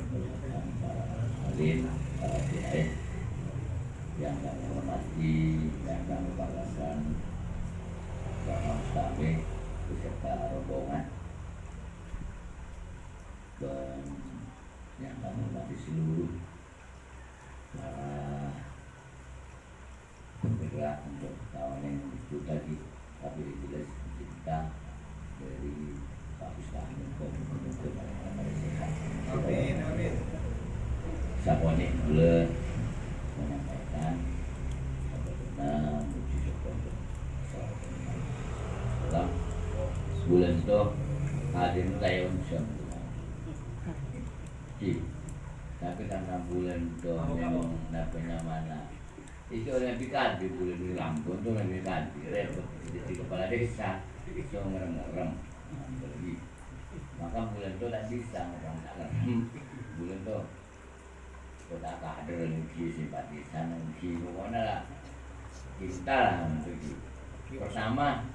muliakan para hadirin, para kiai, yang kami hormati, yang kami banggakan, Bapak Mustami beserta rombongan, dan yang kami hormati seluruh para penggerak untuk tahun yang itu tadi, tapi jelas cinta dari Pak Mustami untuk para sehat. Amin, amin. Sapone boleh menyampaikan bagaimana muji syukur dalam sebulan itu hadir tahun tapi karena bulan itu memang napanya mana itu orang pikat di bulan di Lampung itu orang pikat repot jadi kepala desa itu ngerem-ngerem maka bulan itu tak bisa ngerem bulan itu kita kader nuki simpatisan nuki pokoknya lah kita lah untuk pertama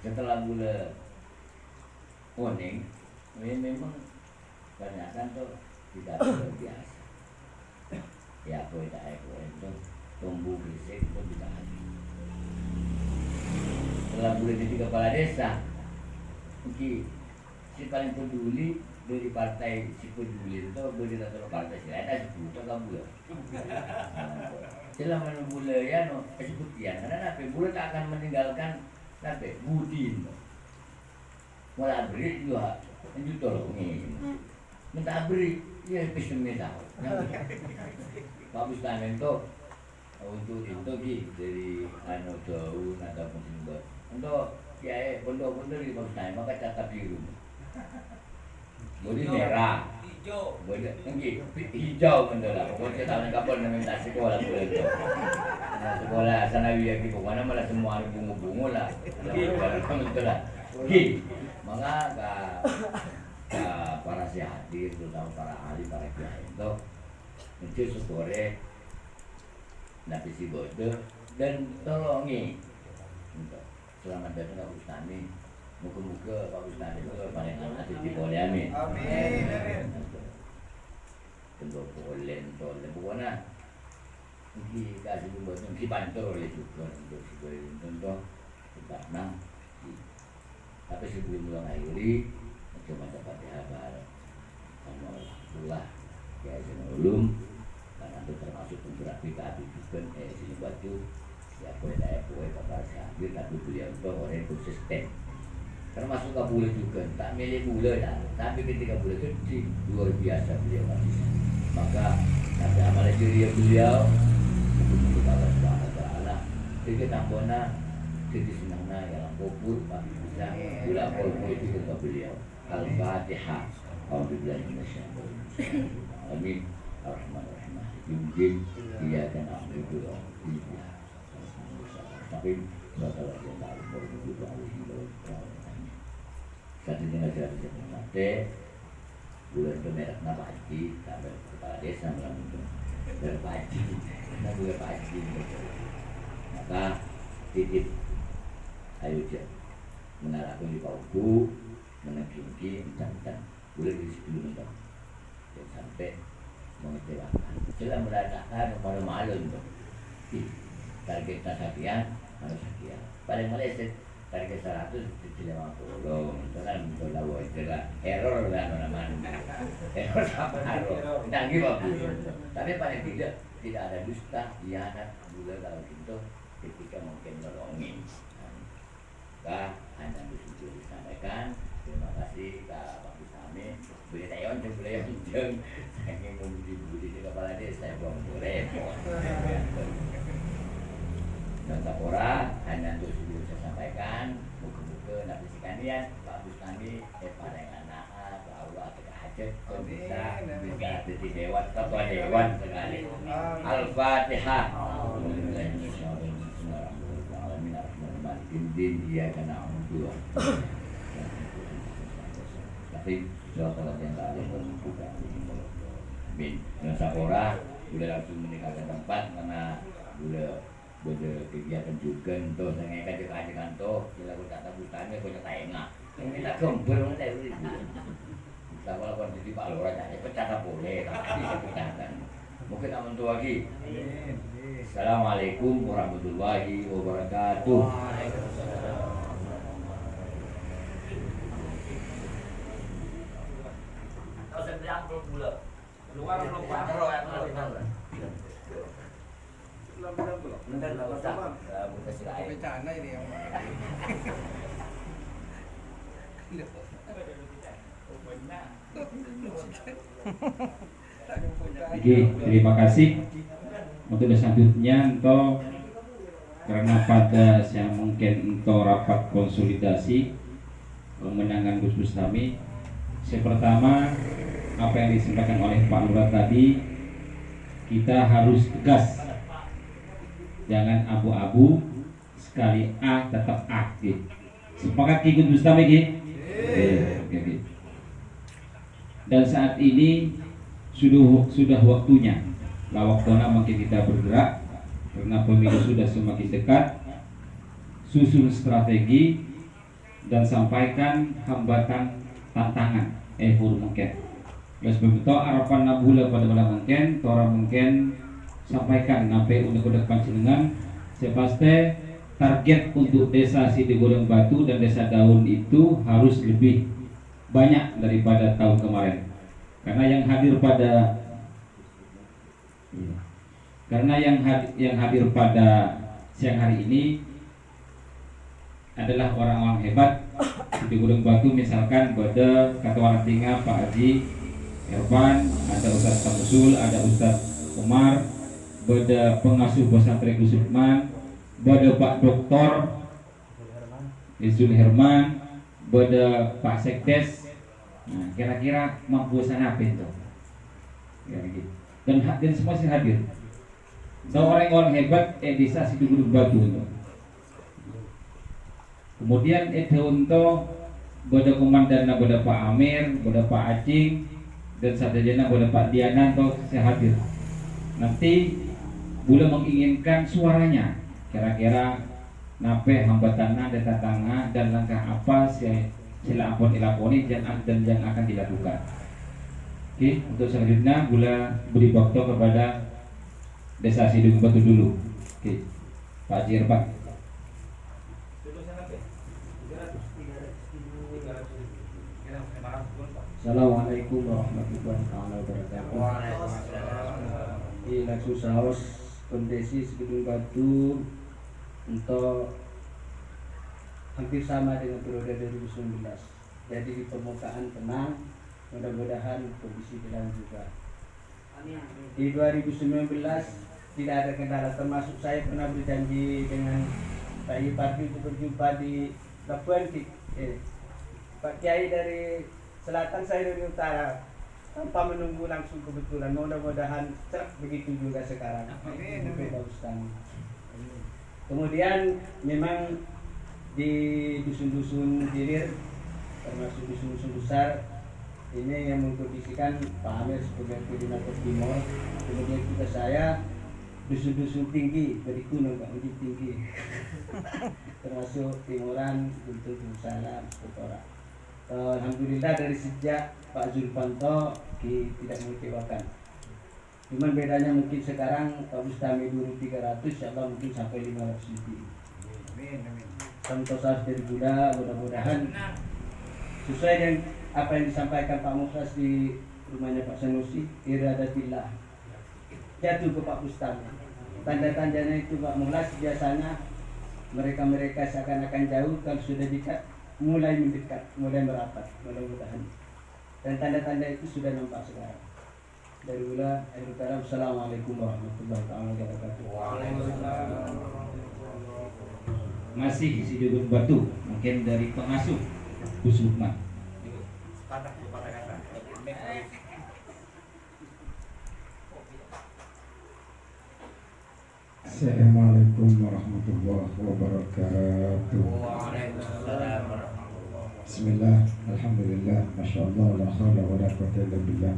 setelah bulan kuning memang kebanyakan tuh tidak luar biasa. Ya aku tidak itu tumbuh fisik itu bisa habis. Setelah boleh jadi kepala desa, mungkin si paling peduli dari partai si peduli itu boleh datang partai si lain ada sebut kamu ya. Jelas menunggu ya no sebutian karena nape boleh tak akan meninggalkan nape budin. Mulai beri juga lanjut tolongin. Minta beri ya pesimis tahu. Bagus tangan itu untuk itu dari anu daun ataupun sumber untuk ya pondok-pondok di bagus tangan maka catat biru. Bodi merah, hijau, bodi hijau mendola. Pokoknya tahun kapan minta sekolah boleh tu. Sekolah sanawiyah kita mana malah semua ada bunga-bunga lah. Kamu tu lah. Gini, maka para syahadir, terutama para ahli, para kiai itu muncul sore nabi si bodoh dan tolongi untuk selamat datang ke Bustani. Muka-muka Pak Ustaz itu paling anak di boleh amin. Amin. Tunggu polen pokoknya mungkin kasih buat mungkin bantu oleh juga untuk contoh karena tapi sebelum mengakhiri cuma dapat kabar sama pula ya sebelum karena itu termasuk penggerak kita juga sini baju ya boleh kapal hadir tapi beliau itu orang yang konsisten. Termasuk kabul juga, tak milih gula dah. Tapi ketika gula kecil, luar biasa beliau kasih. Maka nanti amal jariah beliau, untuk Allah Subhanahu Wa Taala, kita tambahna, kita senangna yang kubur, tapi bisa gula kolmo itu kepada beliau. Al-Fatihah. Alhamdulillah Indonesia. Amin. Ar-Rahman Yumjin, dia akan ambil dulu. Tapi setelah dia tahu baru juga harus satu dengan seratus mati, bulan pemerintah nak haji, tak kepala desa malam itu berhaji, nak bulan haji, maka titip ayo je mengarahkan di bawahku, menangkiki, mencang-cang, boleh di 10 menit, dan sampai mengecewakan. Setelah meletakkan malu-malu itu, target sekian, harus sekian. Paling meleset. Target 100 tidak mampu loh, itu kan betul lah, itu lah error lah namanya, error sama error, canggih bagus. Tapi paling tidak ada dusta, hianat, gula kalau gitu, ketika mungkin nolongin. Nah, hanya itu disampaikan. Terima kasih Pak Bisami, beli tayon, beli yang saya ingin membudi di kepala desa, saya buang repot. Dan Kapora hanya untuk saya sampaikan buku-buku nabi sekalian Pak Bustani paling anak Allah tidak hajat bisa jadi dewan ketua dewan sekali. Al-Fatihah. Bismillahirrahmanirrahim. Dia kena dua. Tapi kalau yang tak ada bukan. Amin. Dan Kapora sudah langsung meninggalkan tempat karena sudah kegiatan juga untuk saya kan juga kantor bila aku tak tahu tanya aku tak enak kita gembel nanti itu kita kalau jadi Pak Lurah jadi pecah boleh tapi saya pecahkan mungkin aman tu lagi. Assalamualaikum warahmatullahi wabarakatuh. Kalau saya bilang pula keluar Benar lah Ustaz. Kasih lain. Bencana ini yang Oke, terima kasih. Untuk selanjutnya untuk karena pada yang mungkin untuk rapat konsolidasi kemenangan Gus Bustami. Yang pertama apa yang disampaikan oleh Pak Lurah tadi, kita harus tegas. Jangan abu-abu, sekali A tetap A. Sepakat ikut Bustami Ki? Oke. Dan saat ini sudah waktunya. Waktunya makin kita bergerak karena pemilu sudah semakin dekat. Susun strategi dan sampaikan hambatan tantangan pur mungkin. Ya sebab itu harapan nabula pada malam mungkin, tora mungkin sampaikan nape untuk depan jenengan. Sepasti target untuk desa Sidegoreng Batu dan desa Daun itu harus lebih banyak daripada tahun kemarin. Karena yang hadir pada siang hari ini adalah orang-orang hebat di Gunung Batu, misalkan pada Ketua Tinggal Pak Haji Irfan, ada Ustaz Samsul, ada Ustaz Umar, pada pengasuh pesantren Gus Lukman, pada Pak Doktor Izul Herman, pada Pak Sekdes. Nah, kira-kira mampu sana apa itu? Ya, gitu. Dan semua sih hadir. Orang-orang hebat desa Situ Gunung Batu itu. Kemudian itu untuk pada komandan pada Pak Amir, pada Pak Acing, dan sadajana pada Pak Diana atau saya hadir. Nanti boleh menginginkan suaranya. Kira-kira nape hambatannya, data tangga dan langkah apa sila ampun ilakoni dan yang akan dilakukan. Oke, untuk selanjutnya boleh beri waktu kepada desa Situ Gunung Batu dulu. Oke, Pak Haji Irfan. Assalamualaikum warahmatullahi wabarakatuh. Di Laksus Saus kondisi Gunung Batu untuk hampir sama dengan periode 2019. Jadi di permukaan tenang, mudah-mudahan kondisi tenang juga. Di 2019 tidak ada kendala, termasuk saya pernah berjanji dengan Pak Iparti untuk berjumpa di Labuan Pak Kiai dari selatan, saya dari utara, tanpa menunggu langsung kebetulan. Mudah-mudahan cerah begitu juga sekarang. Kemudian memang di dusun-dusun hilir, termasuk dusun-dusun besar, ini yang mengkondisikan Pak Amir sebagai koordinator timur. Kemudian juga saya dusun-dusun tinggi, dari gunung Pak, lebih tinggi, termasuk Timuran, Guntur, Busana, Sekotora. Alhamdulillah dari sejak Pak Zulfanto tidak mengecewakan. Cuman bedanya mungkin sekarang Pak Bustami dulu 300, insyaallah mungkin sampai 500 lebih. Contoh saja dari Buddha, mudah-mudahan sesuai dengan apa yang disampaikan Pak Mukhlas di rumahnya Pak Sanusi, iradatillah jatuh ke Pak Bustami. Tanda-tandanya itu Pak Mukhlas biasanya mereka seakan-akan jauh, kalau sudah dekat mulai mendekat, mulai merapat, mudah-mudahan. Dan tanda-tanda itu sudah nampak sekarang. Dari Ula, akhirul kalam, Assalamualaikum warahmatullahi wabarakatuh. Masih isi Gunung Batu, mungkin dari pengasuh Gus Lukman. Assalamualaikum warahmatullahi wabarakatuh. Bismillah, alhamdulillah, masyaallah, la haula wa la quwwata illa billah.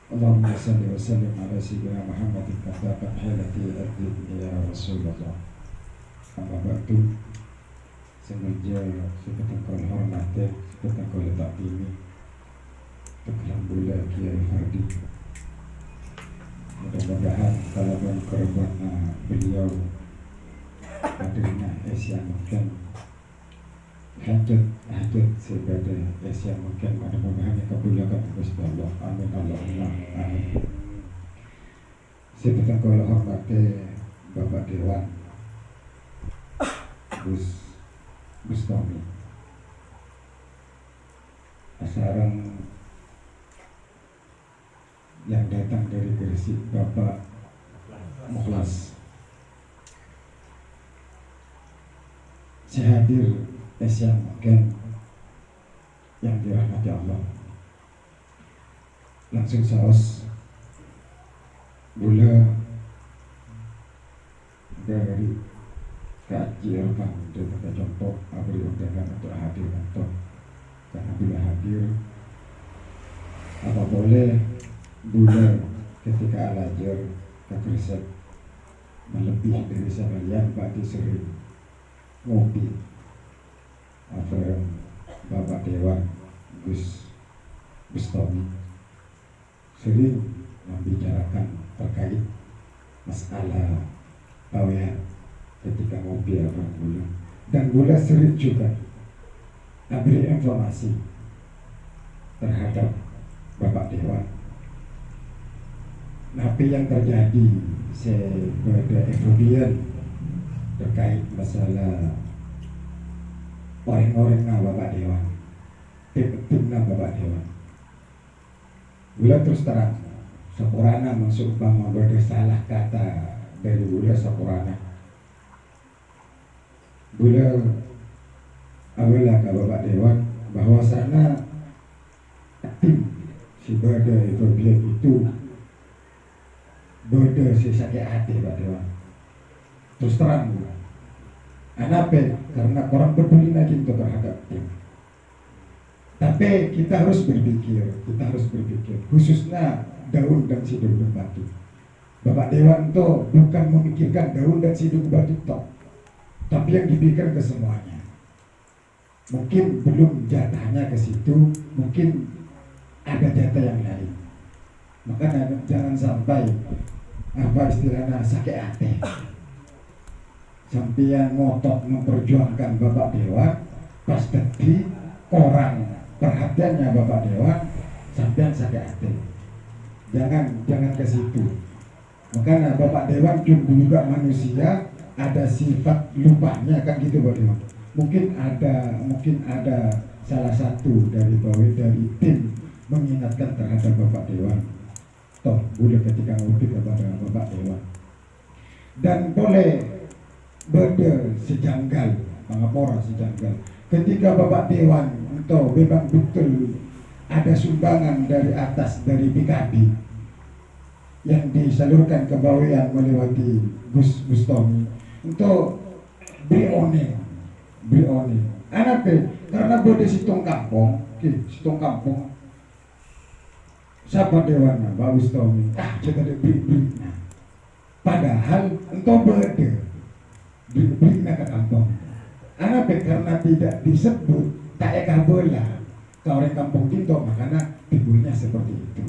Allahumma salli wa sallim ala sayyidina Muhammadin katakan hilati ad-din ya Rasulullah. Amma ba'du, sengaja seperti kau hormati, seperti kau letak ini Tukang Bula Kiai Fardi. Mudah-mudahan kalau korban beliau hadirnya Asia mungkin hajat sebagai Asia mungkin, mudah-mudahan dikabulkan Gusti Allah. Amin Allahumma amin. Seperti kalau hormati Bapak Dewan Gus Tommy, sarang yang datang dari Gresik Bapak Mukhlas, saya hadir Asia mungkin yang dirahmati Allah. Langsung saus gula dari kajian Pak untuk contoh abri undangan untuk hadir untuk, karena bila hadir apa boleh gula ketika alajar ke Gresik melebih dari sekalian Pak sering ngopi apa yang Bapak Dewan Gus Bustami sering membicarakan terkait masalah pawean ketika ngopi apa gula, dan gula sering juga beri informasi terhadap Bapak Dewan. Apa yang terjadi pada kemudian terkait masalah orang-orang Bapak Dewan, tim Bapak Dewan. Gula terus terang, Sakurana masuk umpama bersalah kata dari Gula Sakurana. Gula awalnya ke Bapak Dewan bahwasanya tim si Bada Ethiopia itu Bada si sakit hati Pak Dewan. Terus terang Gula. Kenapa? Karena orang peduli lagi untuk terhadap tim. Tapi kita harus berpikir, khususnya daun dan sidung batu. Bapak Dewan itu bukan memikirkan daun dan sidung batu tok, tapi yang dipikirkan ke semuanya. Mungkin belum jatahnya ke situ, mungkin ada jatah yang lain. Makanya jangan sampai apa istilahnya sakit hati. Sampai yang ngotot memperjuangkan Bapak Dewan, pas tadi orang perhatiannya Bapak Dewan sampai yang sakit hati. Jangan ke situ. Makanya Bapak Dewan juga manusia, ada sifat lupanya kan gitu Bapak Dewan. Mungkin ada salah satu dari tim mengingatkan terhadap Bapak Dewan. Toh boleh ketika ngopi kepada Bapak Dewan. Dan boleh sejanggal, pangapora sejanggal. Ketika Bapak Dewan atau memang betul ada sumbangan dari atas dari PKB yang disalurkan ke bawahan melewati Gus Tommy untuk beri one. Kenapa? Karena bode situng kampung, siapa dewannya, Pak Gus Tommy, kita ada beri. Padahal entah berde beri ke kampung. Kenapa? Karena tidak disebut tak eka bola ke orang kampung Tinto, makanya timbulnya seperti itu.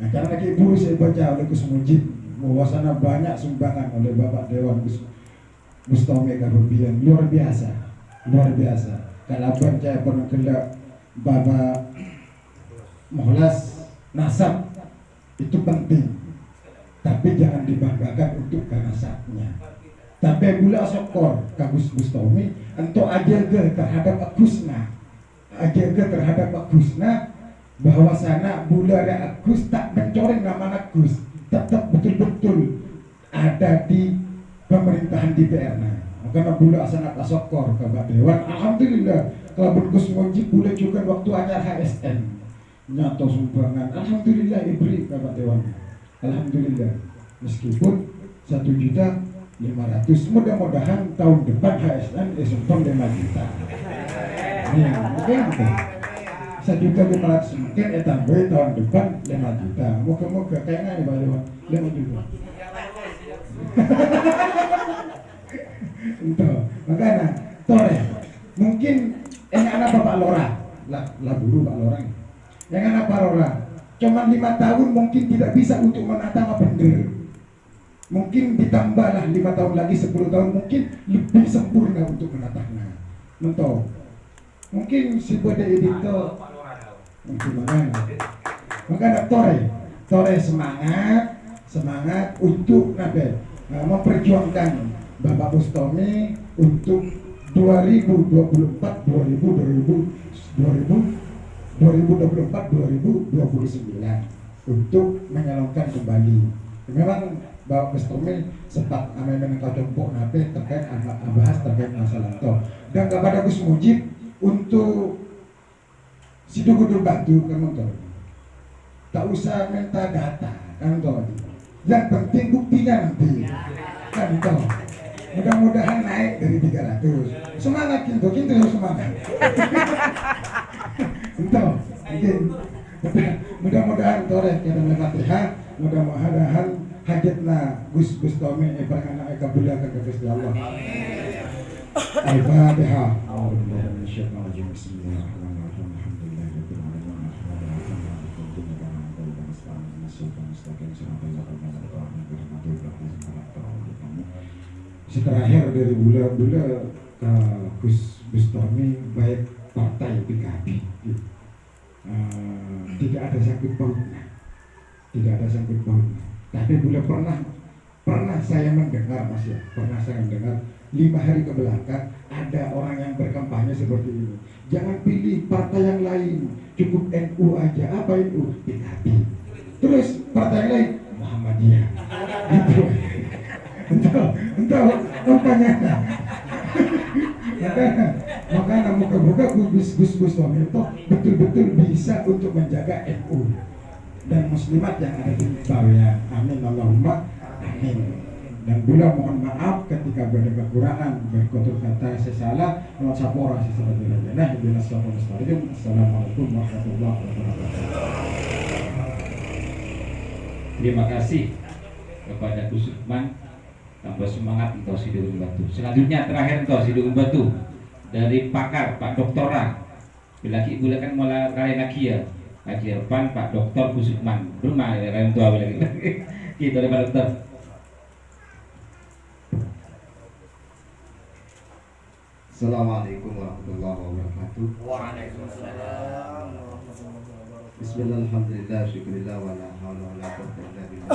Nah, karena ibu saya baca oleh Gus Mujib bahwasanya banyak sumbangan oleh Bapak Dewan Gus Tommy Karubian, luar biasa. Kalau saya pernah kelak Bapak Mohlas nasab itu penting, tapi jangan dibanggakan untuk ke nasabnya. Tapi gula sokor kagus Gus Tommy untuk ajaga terhadap Agusna, bahwasana bula Agus tak mencoreng nama Agus, tetap betul-betul ada di pemerintahan DPR. Karena bula sangat asokor ke Bapak Dewan. Alhamdulillah kalau Gus Mujib boleh juga waktu acara HSN nyato sumbangan. Alhamdulillah ibri Bapak Dewan. Alhamdulillah meskipun 1.500.000, mudah-mudahan tahun depan HSN sumbang 5 juta. Nih, mungkin 1.500.000 mungkin tambah tahun depan 5 juta. Moga-moga kayaknya nih Pak Dewan 5 juta. Entah, makanya tore mungkin yang anak Bapak Lora lah buru Pak Lora yang anak Pak Lora cuma 5 tahun mungkin tidak bisa untuk menata bender, mungkin ditambahlah 5 tahun lagi 10 tahun mungkin lebih sempurna untuk menatanya. Mentau mungkin si bode itu makanya tore semangat untuk memperjuangkan Bapak Gus Tommy untuk 2024-2029 untuk menyalurkan kembali. Memang Bapak Gus Tommy sempat dengan kacempok terkait bahas terkait masalah itu. Dan kepada Gus Mujib untuk Sidogudul Batu kan tak usah minta data kan yang penting buktinya nanti kan mudah-mudahan naik dari 300. Semangat kinto harus semangat. Mudah-mudahan toreh kita Al-Fatihah, mudah-mudahan hajatna Gus Tommy anak kabulkan ke Gusti Allah. Al-Fatihah. Bismillahirrahmanirrahim. Terakhir dari bula-bula Gus Bustami baik partai PKB tidak ada sangkut pautnya, tapi bula pernah saya mendengar Mas ya, pernah saya mendengar 5 hari ke belakang ada orang yang berkampanye seperti ini, jangan pilih partai yang lain, cukup NU aja. Apa NU? PKB. Terus partai yang lain Muhammadiyah. Gitu. Entah makanya moga-moga Gus Bustami itu betul-betul bisa untuk menjaga NU dan muslimat yang ada di bawah. Amin Allahumma amin. Dan bula mohon maaf ketika berada kekurangan, berkotor kata saya salah, mohon sapora saya salah jelas. Assalamualaikum warahmatullahi wabarakatuh. Terima kasih kepada Gus Lukman, tambah semangat untuk Sidulun Batu. Selanjutnya terakhir untuk Sidulun Batu dari pakar Pak Doktora. Bilaki boleh kan mulai kali lagi ya. Lagi depan Pak Doktor Gus Lukman. Rumah yang tua lagi. Kita dari Pak Doktor. Assalamualaikum warahmatullahi wabarakatuh. Waalaikumsalam. Bismillahirrahmanirrahim. Syukurillah wa la haula wa la quwwata illa billah.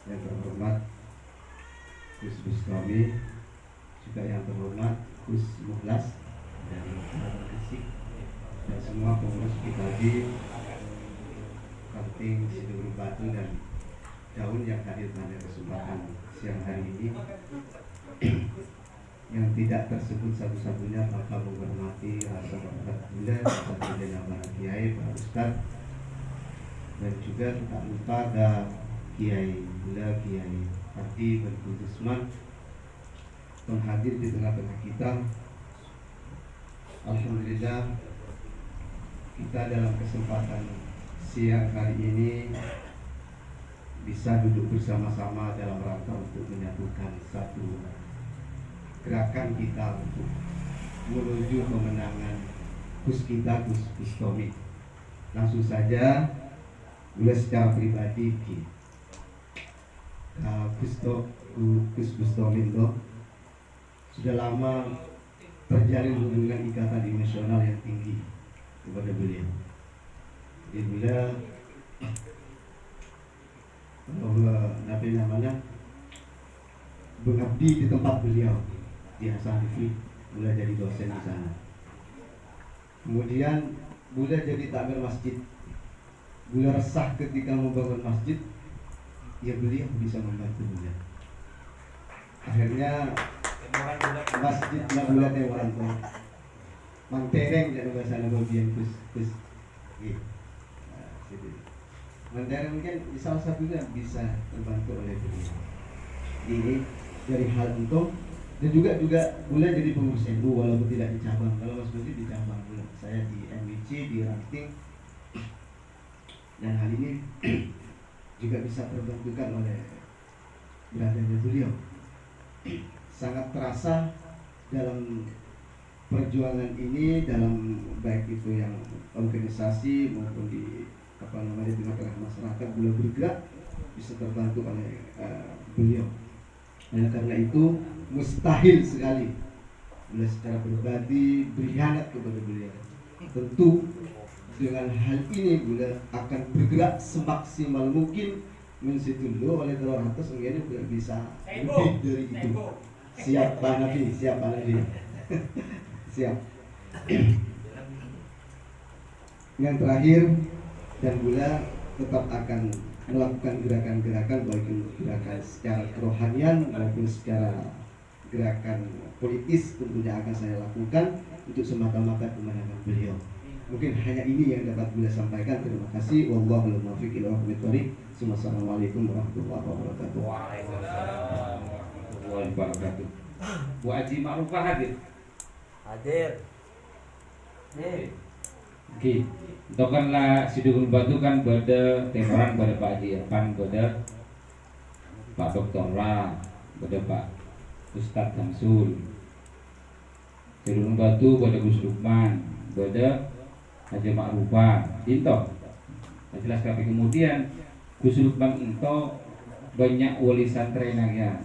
Yang terhormat Gus Bustami, juga yang terhormat Gus Mukhlas dari Gresik, dan semua pengurus PKB Kaltim, Sidulun Batu dan Daun yang hadir pada kesempatan siang hari ini. Yang tidak tersebut satu-satunya maka menghormati rasa hormat beliau, rasa beliau para kiai, para ustaz, dan juga tak lupa ada kiai beliau, Kiai Hadi bin Usman yang hadir di tengah-tengah kita. Alhamdulillah kita dalam kesempatan siang hari ini bisa duduk bersama-sama dalam rangka untuk menyatukan satu gerakan kita untuk menuju kemenangan Gus kita, Gus Bustami. Langsung saja, mulai secara pribadi Gus Bustami itu sudah lama terjalin hubungan ikatan emosional yang tinggi kepada beliau. Jadi beliau mengabdi di tempat beliau di Hasan Rifki, mulai jadi dosen di sana. Kemudian mulai jadi takmir masjid. Mulai resah ketika membangun masjid, ya beliau bisa membantu beliau. Akhirnya masjid Nabulat yang orang tua Mantereng jadi bahasa Nabawian Gus. Mantereng mungkin salah satunya bisa terbantu oleh beliau. Ini dari hal itu. Dan juga boleh jadi pengurus NU walaupun tidak di cabang. Kalau Mas Budi di cabang, saya di MWC, di Ranting. Dan hal ini juga bisa terbantukan oleh beradanya beliau. Sangat terasa dalam perjuangan ini, dalam baik itu yang organisasi maupun di tengah-tengah masyarakat beliau bergerak bisa terbantu oleh beliau. Dan karena itu mustahil sekali beliau secara pribadi berkhianat kepada beliau. Tentu dengan hal ini beliau akan bergerak semaksimal mungkin mensitulu oleh 200 ini beliau bisa lebih dari itu. Siap Pak Nabi, siap Pak Nabi. Siap. Yang terakhir, dan beliau tetap akan melakukan gerakan-gerakan baik gerakan secara kerohanian maupun secara gerakan politis tentunya akan saya lakukan untuk semata-mata kemenangan beliau. Mungkin hanya ini yang dapat beliau sampaikan. Terima kasih. Wallahul muwaffiq ila aqwamit thoriq. Assalamualaikum warahmatullahi wabarakatuh. Waalaikumsalam warahmatullahi wabarakatuh. Bu Haji Ma'rufah hadir. Hadir. Oke, tokanlah Sidulun Batu kan pada temoran pada Pak Haji Irfan, pada Pak Doktora, pada Pak Ustadz Samsul. Sidulun Batu pada Gus Lukman, pada Haji Ma'rufah. Itu. Jelas tapi kemudian Kusuk bang ento banyak wali santrenanya.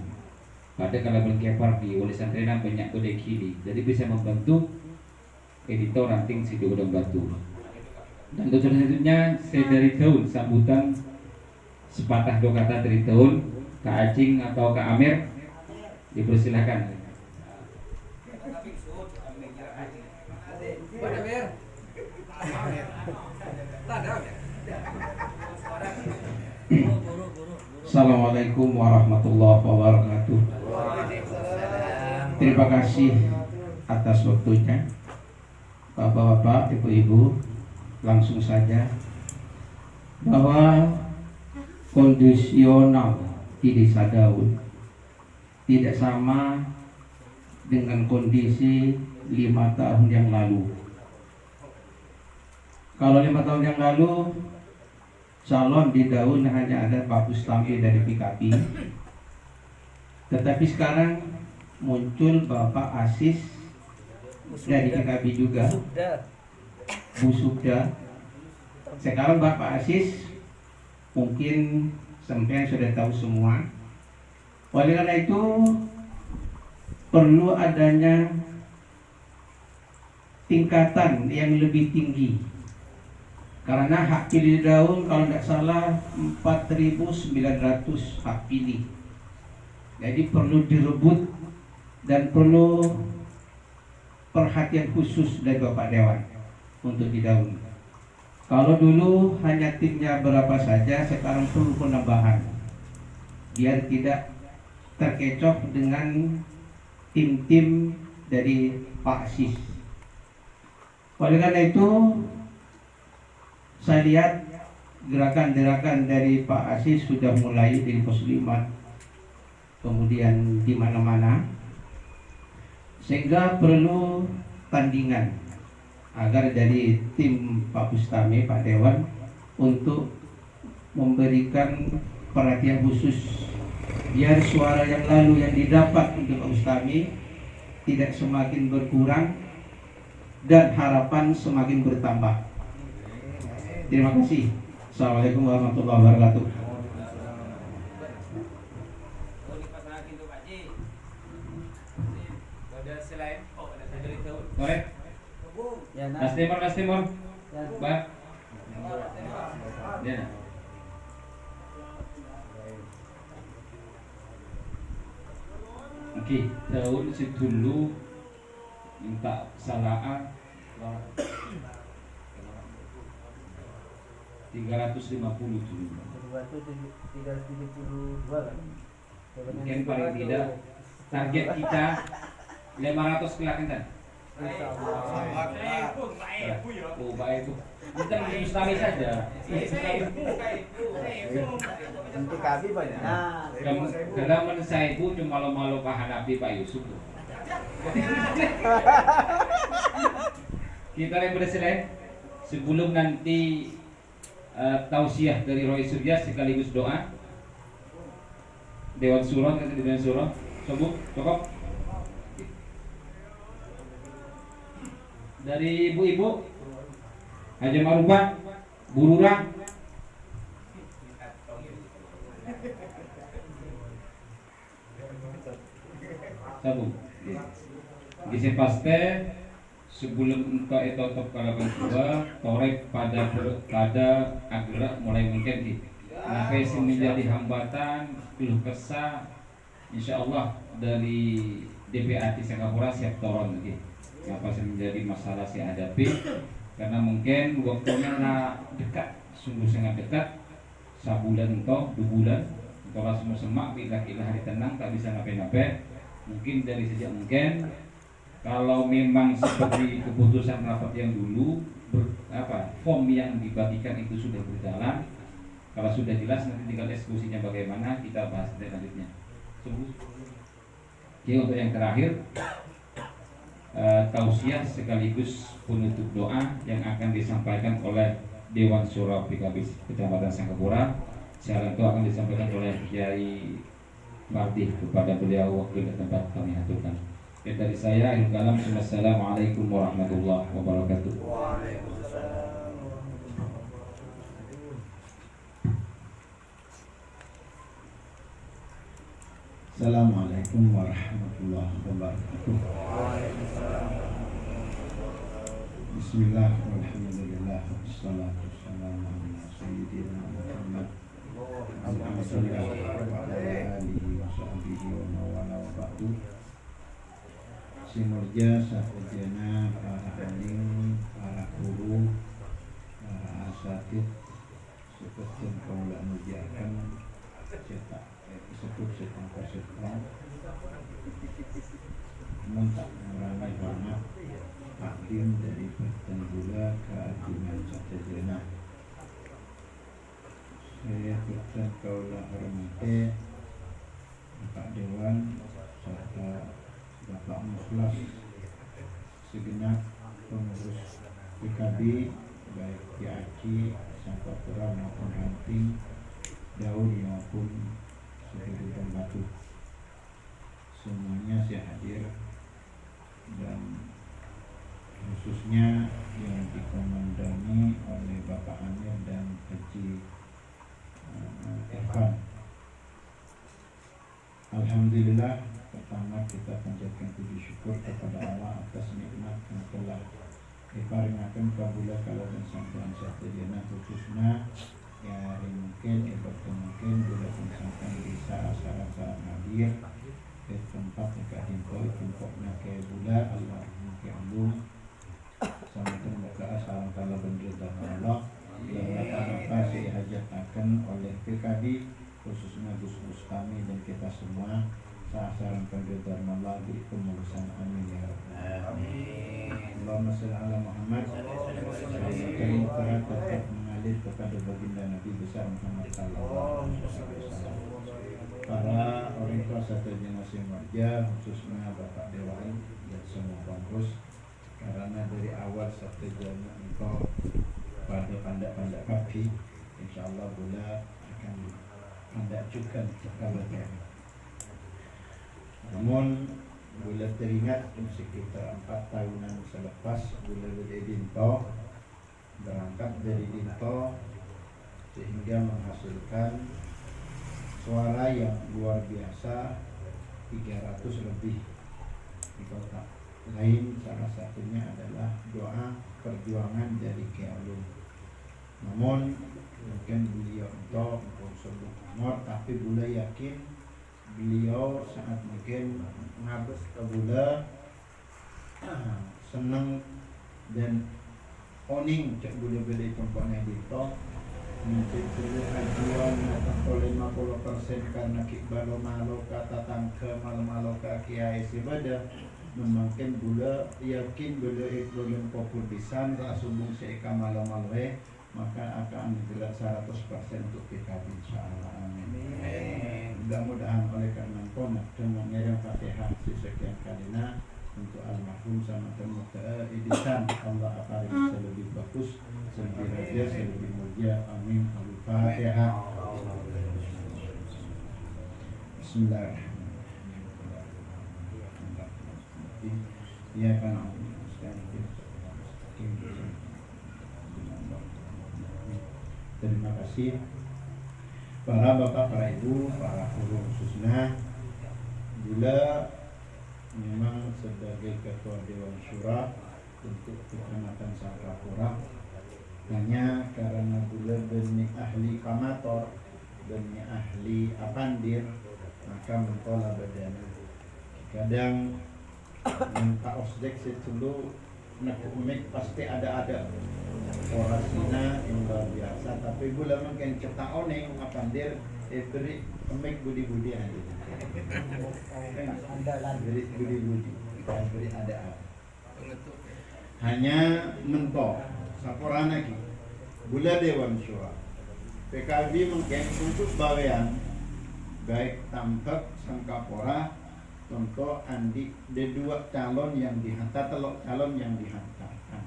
Pada kalau berkepar di wali santrena banyak kode kiri, jadi bisa membantu editor ranting si Godong Batu. Dan untuk selanjutnya saya dari tahun sambutan sepatah dua kata dari tahun ke Acing atau ke Amer dipersilakan. Assalamualaikum warahmatullahi wabarakatuh. Terima kasih atas waktunya, Bapak-bapak, Ibu-ibu. Langsung saja bahwa kondisional di Desa Daun tidak sama dengan kondisi 5 tahun yang lalu. Kalau 5 tahun yang lalu calon di Daun hanya ada Pak Bustami dari PKP, tetapi sekarang muncul Bapak Asis dari PKP juga, Bu Subda. Sekarang Bapak Asis mungkin sampai sudah tahu semua. Oleh karena itu perlu adanya tingkatan yang lebih tinggi. Karena hak pilih Daun kalau tidak salah 4.900 hak pilih. Jadi perlu direbut dan perlu perhatian khusus dari Bapak Dewan untuk di Daun. Kalau dulu hanya timnya berapa saja, sekarang perlu penambahan biar tidak terkecoh dengan tim-tim dari Pak Asis. Oleh karena itu saya lihat gerakan-gerakan dari Pak Asis sudah mulai di pos 5, kemudian di mana-mana, sehingga perlu tandingan agar dari tim Pak Bustami, Pak Dewan untuk memberikan perhatian khusus biar suara yang lalu yang didapat untuk Pak Bustami tidak semakin berkurang dan harapan semakin bertambah. Terima kasih. Assalamualaikum warahmatullahi wabarakatuh. Mas Timur, Mbak. Ya. Oke, tahun si dulu minta salaan 350 dulu. Mungkin paling tidak target kita 500 kelak kan? Oh baik itu. Kita Bustami saja. Untuk kami banyak. Dalam saya itu cuma malu-malu Pak Hanafi, Pak Yusuf. Kita yang berselesai sebelum nanti tausiah dari Roy Surya sekaligus doa Dewan Suro, nanti Dewan Suro cukup dari ibu-ibu Haji Marubah, Bu Lurah, sambung gisi paste sebelum engkau itu top kalaban dua torek pada agerak mulai mungkin di nafas menjadi hambatan keluh kesah insyaallah dari DPAT Singapura siap turun lagi apa yang menjadi masalah si hadapi karena mungkin waktunya dekat sungguh sangat dekat sebulan atau 2 bulan kalau semua semak bila hari tenang tak bisa nape-nape mungkin dari sejak mungkin kalau memang seperti keputusan rapat yang dulu form yang dibagikan itu sudah berjalan kalau sudah jelas nanti tinggal eksekusinya bagaimana kita bahas selanjutnya. Oke, untuk yang terakhir tausiah sekaligus penutup doa yang akan disampaikan oleh Dewan Syuro PKB Kecamatan Sangkapura. Siaran itu akan disampaikan oleh Kiai Mardi kepada beliau wakil tempat kami aturkan. Dan dari saya akhir kalam, Assalamualaikum warahmatullahi wabarakatuh. Assalamualaikum warahmatullahi wabarakatuh. Bismillah, walhamdulillah, wassalatu wassalamu ala sayyidina Muhammad wa ala alihi wa sahbihi wa mawala wa ba'du. Sinurja sahujana para alim, para guru, para asatid seperti kaulah nujiakan cetak sebut setang persetang mentak meramai banget takdim dari bertenggulah keagungan satajana. Saya bertang kaulah hormati Bapak Dewan serta Bapak Mukhlas segenap pengurus PKB baik PAC, Sangkapura maupun Ranting, Daun maupun Seluruh dan Batu. Semuanya saya hadir dan khususnya yang dikomandani oleh Bapak Amir dan Haji Irfan. Alhamdulillah, pertama kita panjatkan puji syukur kepada Allah atas nikmat yang telah diparingaken kabula kala dan sampeyan sadayana khususna ya mungkin mungkin bila sampeyan bisa asal-asal hadir ke tempat dekat info tempatnya ke bula Allahumma ke Allah sampai muka asal kala bener dan Allah yang apa saya hajatakan oleh PKB khususnya Gus kami dan kita semua sasaran penduduk Allah di pengurusan amin ya rabbal alamin. Allahumma shalli ala Muhammad. Saya tetap mengalir kepada baginda Nabi besar Muhammad sallallahu alaihi wasallam. Para orang tua satu generasi warga khususnya Bapak Dewan dan semua pengurus karena dari awal satu jalan engkau pada pandak-pandak kaki insyaallah bola akan pandak juga kalau namun boleh teringat sekitar 4 tahunan selepas boleh dari Dinto berangkat dari Dinto sehingga menghasilkan suara yang luar biasa 300 lebih di kota lain. Salah satunya adalah doa perjuangan dari Kialum. Namun mungkin beliau untuk sebut umur tapi boleh yakin beliau sangat mungkin ngabes ke bula senang dan oning cek bula-bula tempatnya dito mungkin bula ajuan atau 50% karena kibalo malo kata tangke malo-malo ke kiai sibada mungkin bula yakin bula iklim popul pisan rasubung seika malo-malo maka akan digerak 100% untuk PKB insyaallah amin. Mudah-mudahan oleh karena itu dengan mengirim Fatihah sekian kalinya untuk almarhum sama temu editan Allah akan bisa lebih bagus lebih raja lebih mulia amin. Al-Fatihah. Bismillahirrahmanirrahim. Ya kan terima kasih para bapak, para ibu, para guru khususnya bila memang sebagai ketua Dewan Syura untuk Kecamatan Sangkapura hanya karena bila demi ahli kamator demi ahli apandir maka mentola badana kadang minta osdek setulu nekuk pasti ada orasinya yang luar biasa tapi gula mungkin cetak oneng apandir beri emik budi-budi aja beri budi-budi beri ada hanya mentok saporan lagi gula Dewan Syura PKB mungkin untuk bawean baik Tampak Sangkapura contoh Andi ada 2 calon yang dihantar telok calon yang dihantarkan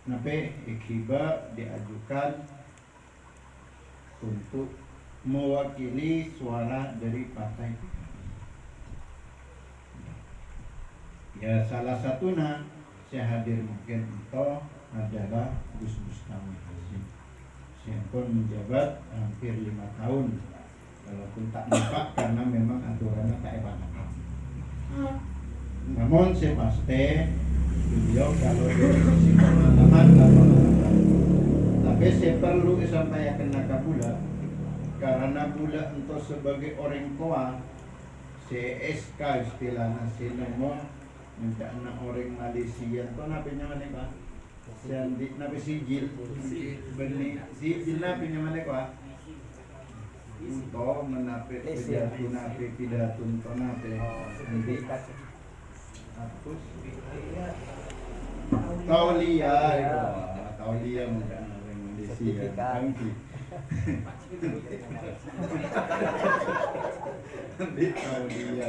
nape ikiba diajukan untuk mewakili suara dari partai ya salah satunya saya hadir mungkin itu adalah Gus Bustami Hasim saya pun menjabat hampir 5 tahun Kalaupun tak nampak karena memang aturannya tak enak. Namun saya pasti beliau kalau dari sisi pengalaman tapi saya perlu sampaikan pula karena pula untuk sebagai orang tua CSK istilahnya si nomor minta anak orang Malaysia tu napinya mana pak? Siandik napi sijil benih sijil napinya mana pak? Untuk menapik pidatun napi pidatun to napi nanti hapus taulia itu taulia mungkin orang Malaysia angki nanti taulia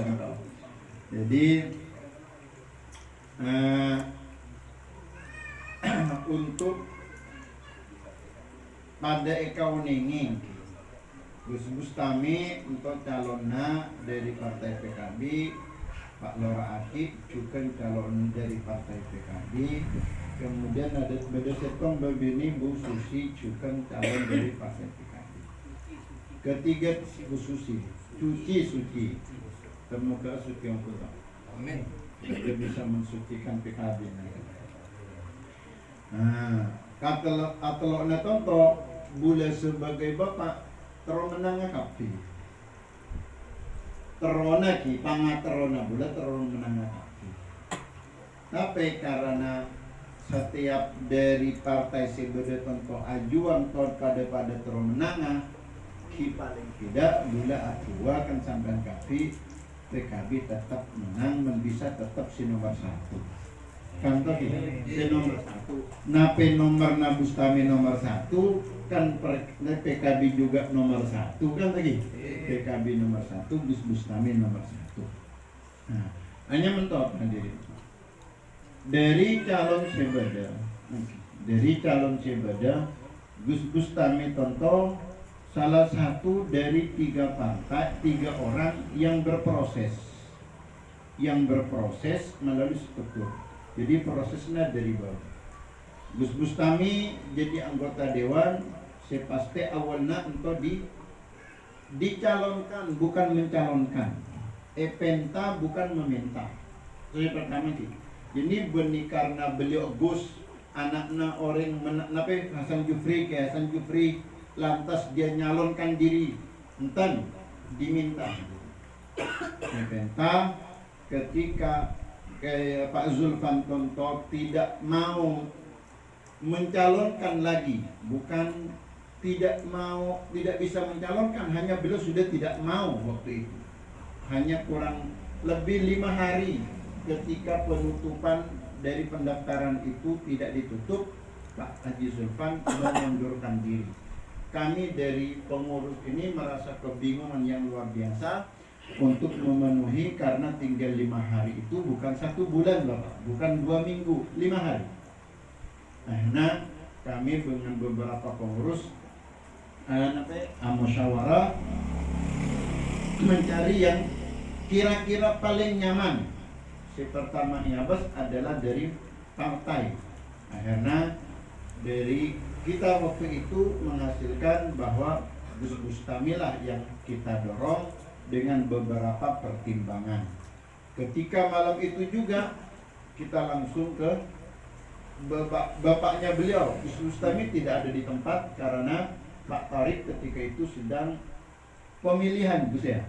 jadi untuk pada ekau ninging Gus Bustami untuk calonnya dari partai PKB, Pak Lora Akik juga calon dari partai PKB, kemudian ada beda setong begini Bu Susi juga calon dari partai PKB. Ketiga Bu Susi, suci, semoga suci yang putra. Amin. Dia bisa mensucikan PKB. Nah, kateloknya contoh bule sebagai bapak termenangnya kapi. Terona ki pangaterona bule menangnya kapi. Tapi karena setiap dari partai sebeda contoh ajuan pada termenangnya ki paling tidak bule ajua kan sampai kapi PKB tetap menang bisa tetap si nomor 1. Contoh ini si nomor 1. Nape nomor Bustami nomor 1 kan PKB juga nomor 1 kan lagi. PKB nomor 1, Gus Bustami nomor 1. Nah, hanya mentok diri. Dari calon sebeda Gus Bustami contoh salah satu dari 3 partai, 3 orang yang berproses melalui struktur. Jadi prosesnya dari bawah. Gus Bustami jadi anggota dewan, saya pasti awalnya untuk dicalonkan bukan mencalonkan. Penta bukan meminta. Saya pertama sih. Jadi benih karena beliau Gus anaknya orang Hasan Jufri lantas dia nyalonkan diri enten diminta penta ketika kayak Pak Zulfan Tonto tidak mau mencalonkan lagi bukan tidak bisa mencalonkan hanya beliau sudah tidak mau waktu itu hanya kurang lebih 5 hari ketika penutupan dari pendaftaran itu tidak ditutup Pak Haji Zulfan mengundurkan diri. Kami dari pengurus ini merasa kebingungan yang luar biasa untuk memenuhi karena tinggal 5 hari itu bukan 1 bulan Bapak, bukan 2 minggu, 5 hari. Nah, kami dengan beberapa pengurus musyawarah mencari yang kira-kira paling nyaman. Si pertama Iabas adalah dari partai. Akhirnya dari kita waktu itu menghasilkan bahwa Gus Bustami lah yang kita dorong dengan beberapa pertimbangan. Ketika malam itu juga kita langsung ke bapaknya beliau, Gus Bustami tidak ada di tempat karena Pak Tarik ketika itu sedang pemilihan Gus ya.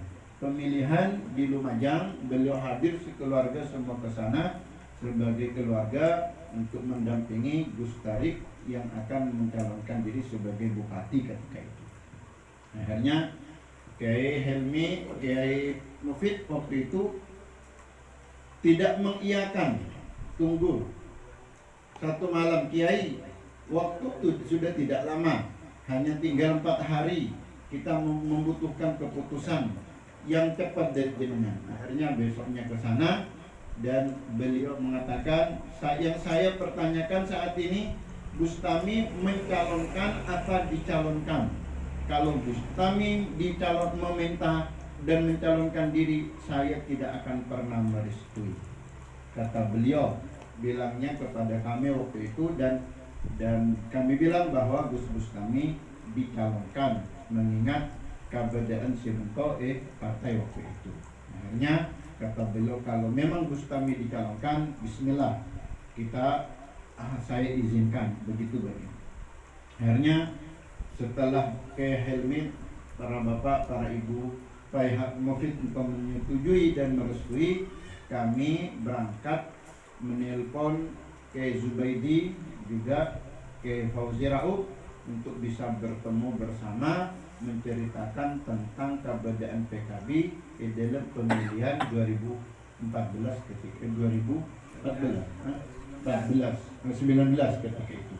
Pemilihan di Lumajang, beliau hadir sekeluarga semua ke sana sebagai keluarga untuk mendampingi Gus Tarik yang akan mencalonkan diri sebagai bupati ketika itu. Akhirnya Kiai Helmi, Kiai Mufid waktu itu tidak mengiyakan, tunggu 1 malam Kiai, waktu itu sudah tidak lama, hanya tinggal 4 hari, kita membutuhkan keputusan yang cepat dari jenengan. Akhirnya besoknya ke sana dan beliau mengatakan, yang saya pertanyakan saat ini, Bustami mencalonkan apa dicalonkan? Kalau Bustami meminta dan mencalonkan diri, saya tidak akan pernah merestui. Kata beliau, bilangnya kepada kami waktu itu dan kami bilang bahwa Gus Bustami dicalonkan mengingat keberadaan si Bungko partai waktu itu. Akhirnya kata beliau, kalau memang Bustami dicalonkan, bismillah, saya izinkan, begitu beliau. Akhirnya setelah ke Helmi, para bapak, para ibu, pihak Mufid untuk menyetujui dan merestui, kami berangkat menelpon ke Zubaidi juga ke Fauzi Rauf untuk bisa bertemu bersama menceritakan tentang keberadaan PKB di dalam pemilihan 2014 ketika 19 ketika itu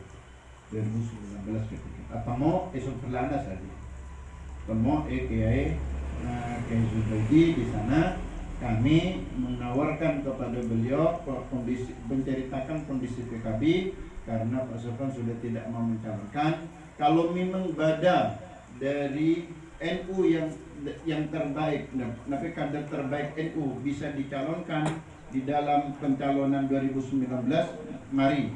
2019 ketika apa mau esok perlana saja temu Kiai Zubaidi di sana. Kami menawarkan kepada beliau menceritakan kondisi PKB karena Pak Sofyan sudah tidak mau mencalonkan. Kalau memang bada dari NU yang terbaik, tapi kader terbaik NU bisa dicalonkan di dalam pencalonan 2019, mari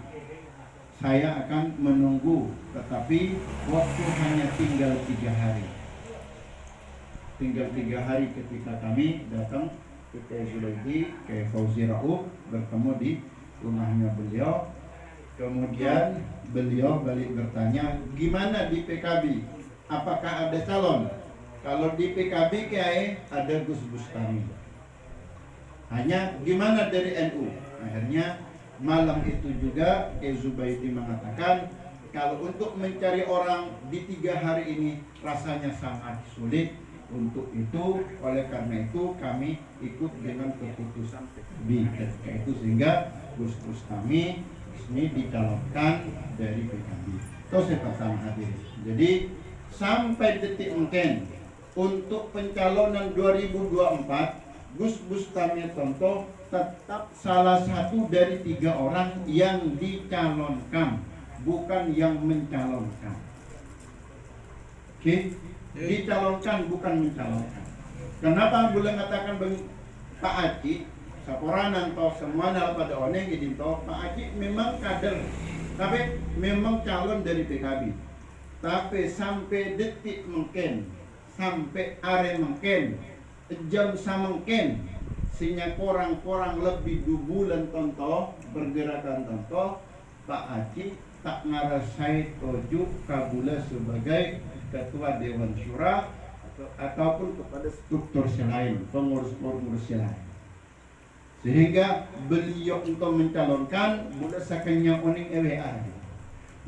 saya akan menunggu. Tetapi waktu hanya tinggal 3 hari. Tinggal 3 hari ketika kami datang ke Zubaidi, ke Fauzi Rauf, bertemu di rumahnya beliau. Kemudian beliau balik bertanya, gimana di PKB? Apakah ada calon? Kalau di PKB Kiai ada Gus Bustami. Hanya gimana dari NU? Akhirnya malam itu juga Kiai Zubaidi mengatakan, kalau untuk mencari orang di 3 hari ini rasanya sangat sulit. Untuk itu, oleh karena itu kami ikut dengan keputusan PKB ketika itu, sehingga Gus Bustami resmi dicalonkan dari PKB. Itu saya hadir. Jadi sampai detik mungkin untuk pencalonan 2024, Gus Bustami Tonto tetap salah satu dari 3 orang yang dicalonkan, bukan yang mencalonkan. Oke? Dicalonkan, bukan mencalonkan. Kenapa boleh mengatakan Pak Haji Saporanan toh semuanya pada oneng izin toh Pak Haji memang kader, tapi memang calon dari PKB. Tapi sampai detik mungkin, sampai are mungkin, jam samengken, sinya korang lebih 2 bulan tonto pergerakan tonto Pak Haji tak ngarasai toju kabula sebagai ketua Dewan Syura ataupun kepada struktur selain, pengurus-pengurus lain. Sehingga beliau untuk mencalonkan berdasarkannya oning EWA.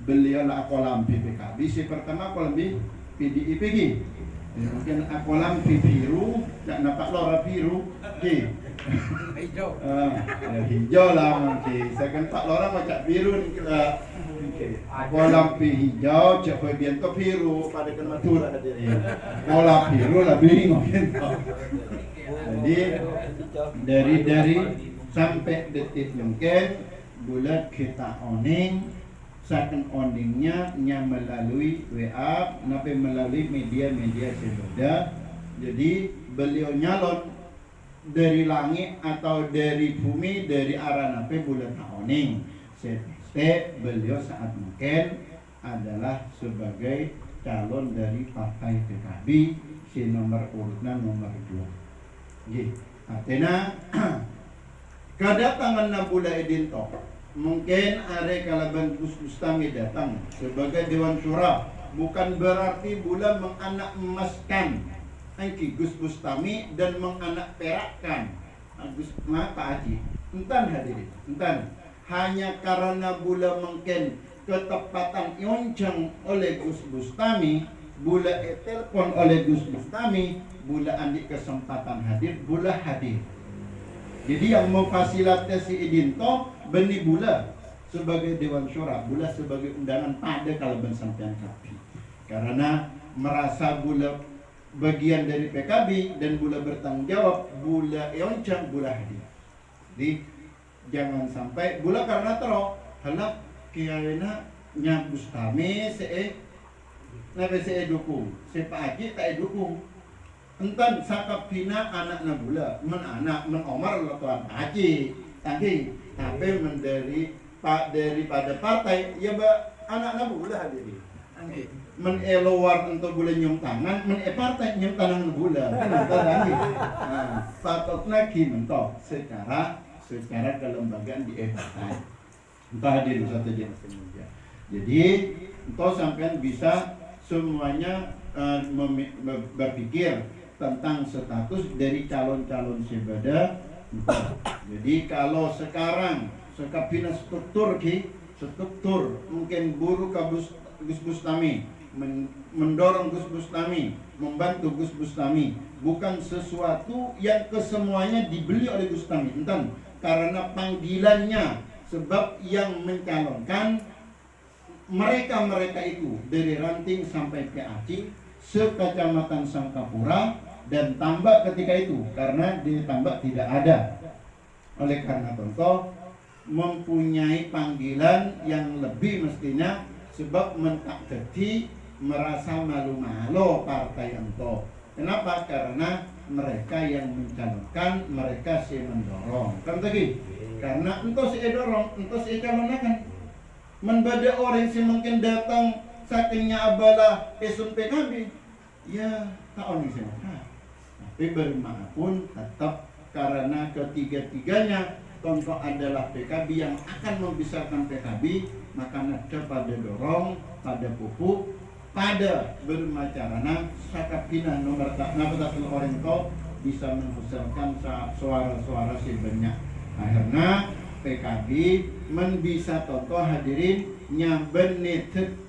Beliau lah akolam PPKB, si pertama akolam PDIPG. Mungkin akolam biru, tak nampak lora biru, hijau. Hijau lah mungkin. Saya kan tak lora macam biru ni kira. Akolam hijau, cepat biento biru pada kematura ada dia. Akolam biru lah bingung. Jadi dari sampai detik mungkin bulat kita oning. Saken oningnya melalui WA, nape melalui media-media seluler. Jadi beliau nyalon dari langit atau dari bumi, dari arah nape bulan oning. Step beliau saat mungkin adalah sebagai calon dari partai PKB si nomor urutnya nomor 2. Jadi artinya kedatangan Nabula Edin Tok mungkin are kalaban Gus Bustami datang sebagai Dewan Syura, bukan berarti bulan menganak emaskan angki Gus Bustami dan menganak perakkan Gus Pak Haji. Entan hadirin, entan hanya karena bulan mungkin ketepatan yoncang oleh Gus Bustami, bula telepon oleh Gus Bustami, bula andik kesempatan hadir, bula hadir. Jadi yang memfasilitasi Idinto beni bula sebagai Dewan Syura, bula sebagai undangan pada kalaban sampean kapi. Karena merasa bula bagian dari PKB dan bula bertanggung jawab, bula eoncang, bula hadir. Jadi jangan sampai bula karena terok halak kiaina nya Bustami nabe dukung, Pak Haji tak dukung. Entan sakap pina anak nabula, anak Omar lah tuan Haji, tapi daripada partai, ya anak nabula hadirin. Men luar untuk boleh nyium tangan, men partai nyium tangan bulan. Kenapa lagi? Nah, patoknya mentok secara kelembagaan di partai. Entah hadirin satu jenis media. Jadi, entah sampean bisa semuanya berpikir tentang status dari calon-calon sebada. Jadi kalau sekarang sekapina struktur mungkin buru ke Gus Bustami mendorong Gus Bustami, membantu Gus Bustami, bukan sesuatu yang kesemuanya dibeli oleh Gus Bustami, entah karena panggilannya, sebab yang mencalonkan mereka itu dari Ranting sampai ke Aceh, sekecamatan Sangkapura dan Tambak ketika itu, karena di Tambak tidak ada. Oleh karena contoh mempunyai panggilan yang lebih mestinya, sebab mentak jadi merasa malu-malu partai ento. Kenapa? Karena mereka yang mencalonkan, mereka si mendorong. Kan tadi? Karena ento si dorong, ento si calonkan. Membeda orang si mungkin datang sakingnya abalah esun PKB, ya tak orang sih. Tapi bagaimanapun tetap karena ketiga-tiganya contoh adalah PKB yang akan membesarkan PKB, maka ada pada dorong, pada pupuk, pada bermacarana sakapina nomor tak orang itu bisa menghasilkan suara-suara sebanyak. Akhirnya PKB bisa contoh hadirin nyamben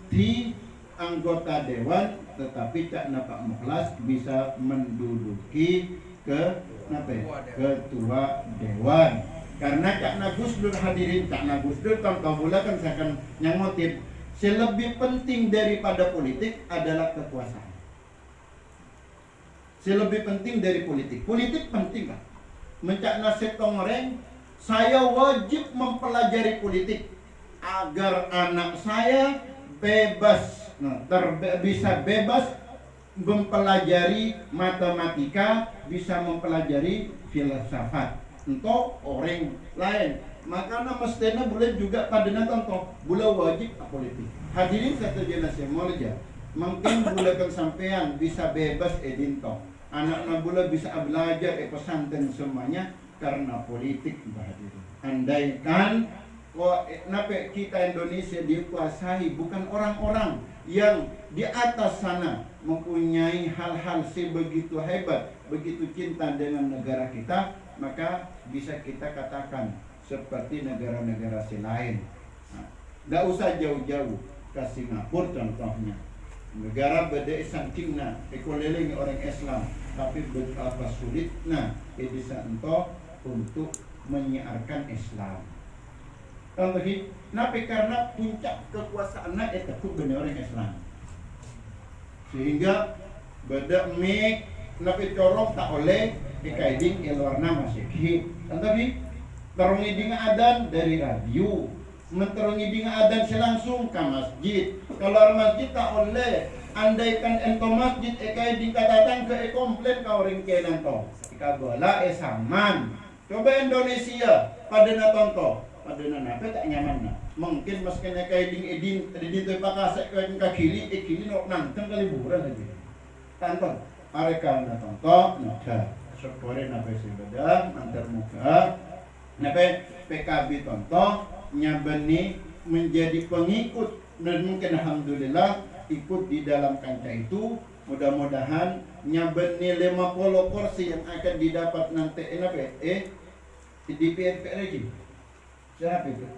di anggota dewan, tetapi Cak Pak Mukhlas bisa menduduki ketua dewan. Karena Cak Gus Dur hadirin, Cak Gus Dur contoh bola kan saya akan yang motif selebih penting daripada politik adalah kekuasaan. Selebih penting dari politik. Politik penting kan. Mencak nasib tongoreng, saya wajib mempelajari politik agar anak saya bebas, bisa bebas mempelajari matematika, bisa mempelajari filsafat untuk orang lain. Maka mestinya boleh juga pada contoh boleh wajib politik. Hadirin satu jenis yang mau aja. Mungkin boleh kan sampean bisa bebas edinto. Anak-anak boleh bisa belajar pesantren semuanya karena politik hadirin. Andaikan kita Indonesia dikuasai bukan orang-orang yang di atas sana mempunyai hal-hal sebegitu hebat, begitu cinta dengan negara kita, maka bisa kita katakan seperti negara-negara lain. Nggak usah jauh-jauh ke Singapura contohnya, negara beda saking ekonomi orang Islam, tapi betapa sulitnya bisa untuk menyiarkan Islam. Contoh nabi karena puncak kekuasaannya itu benar orang Islam, sehingga beda nabi corong tak oleh dikaiding luarna masih. Contoh terungi dengan adan dari radio, menterungi dengan adan selangsung ke masjid. Kalau masjid tak oleh, andaikan ento masjid dikaiding datang ke komplain kau ringkenan to, ikagola saman. Coba Indonesia pada natonto, pada napa tak nyaman. Mungkin meski kaiding edin tu pakasek kili nok nantang kali liburan aja. Tanton, mereka natonto, nada. Syukuri napa sebeda antar muka. Napa PKB contoh nyabeni menjadi pengikut dan mungkin alhamdulillah ikut di dalam kancah itu. Mudah-mudahan nyabeni 50 kursi yang akan didapat nanti di PNPR lagi. Siapa itu?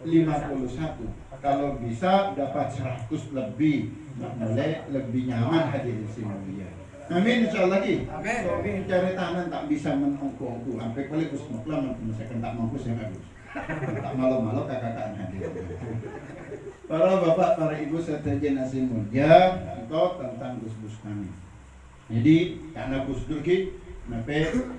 51. Kalau bisa dapat 100 lebih, boleh lebih nyaman hadirin sini. Amin insyaallah lagi. Amin. Cari tahanan tak bisa menongko-ongko. Sampai kali Gus Muklam misalkan tak mampu saya habis. Tak malu-malu kakak-kakak hadir. Para bapak, para ibu serta jenazah mulia, itu tentang Gus kami. Jadi karena Gus Dur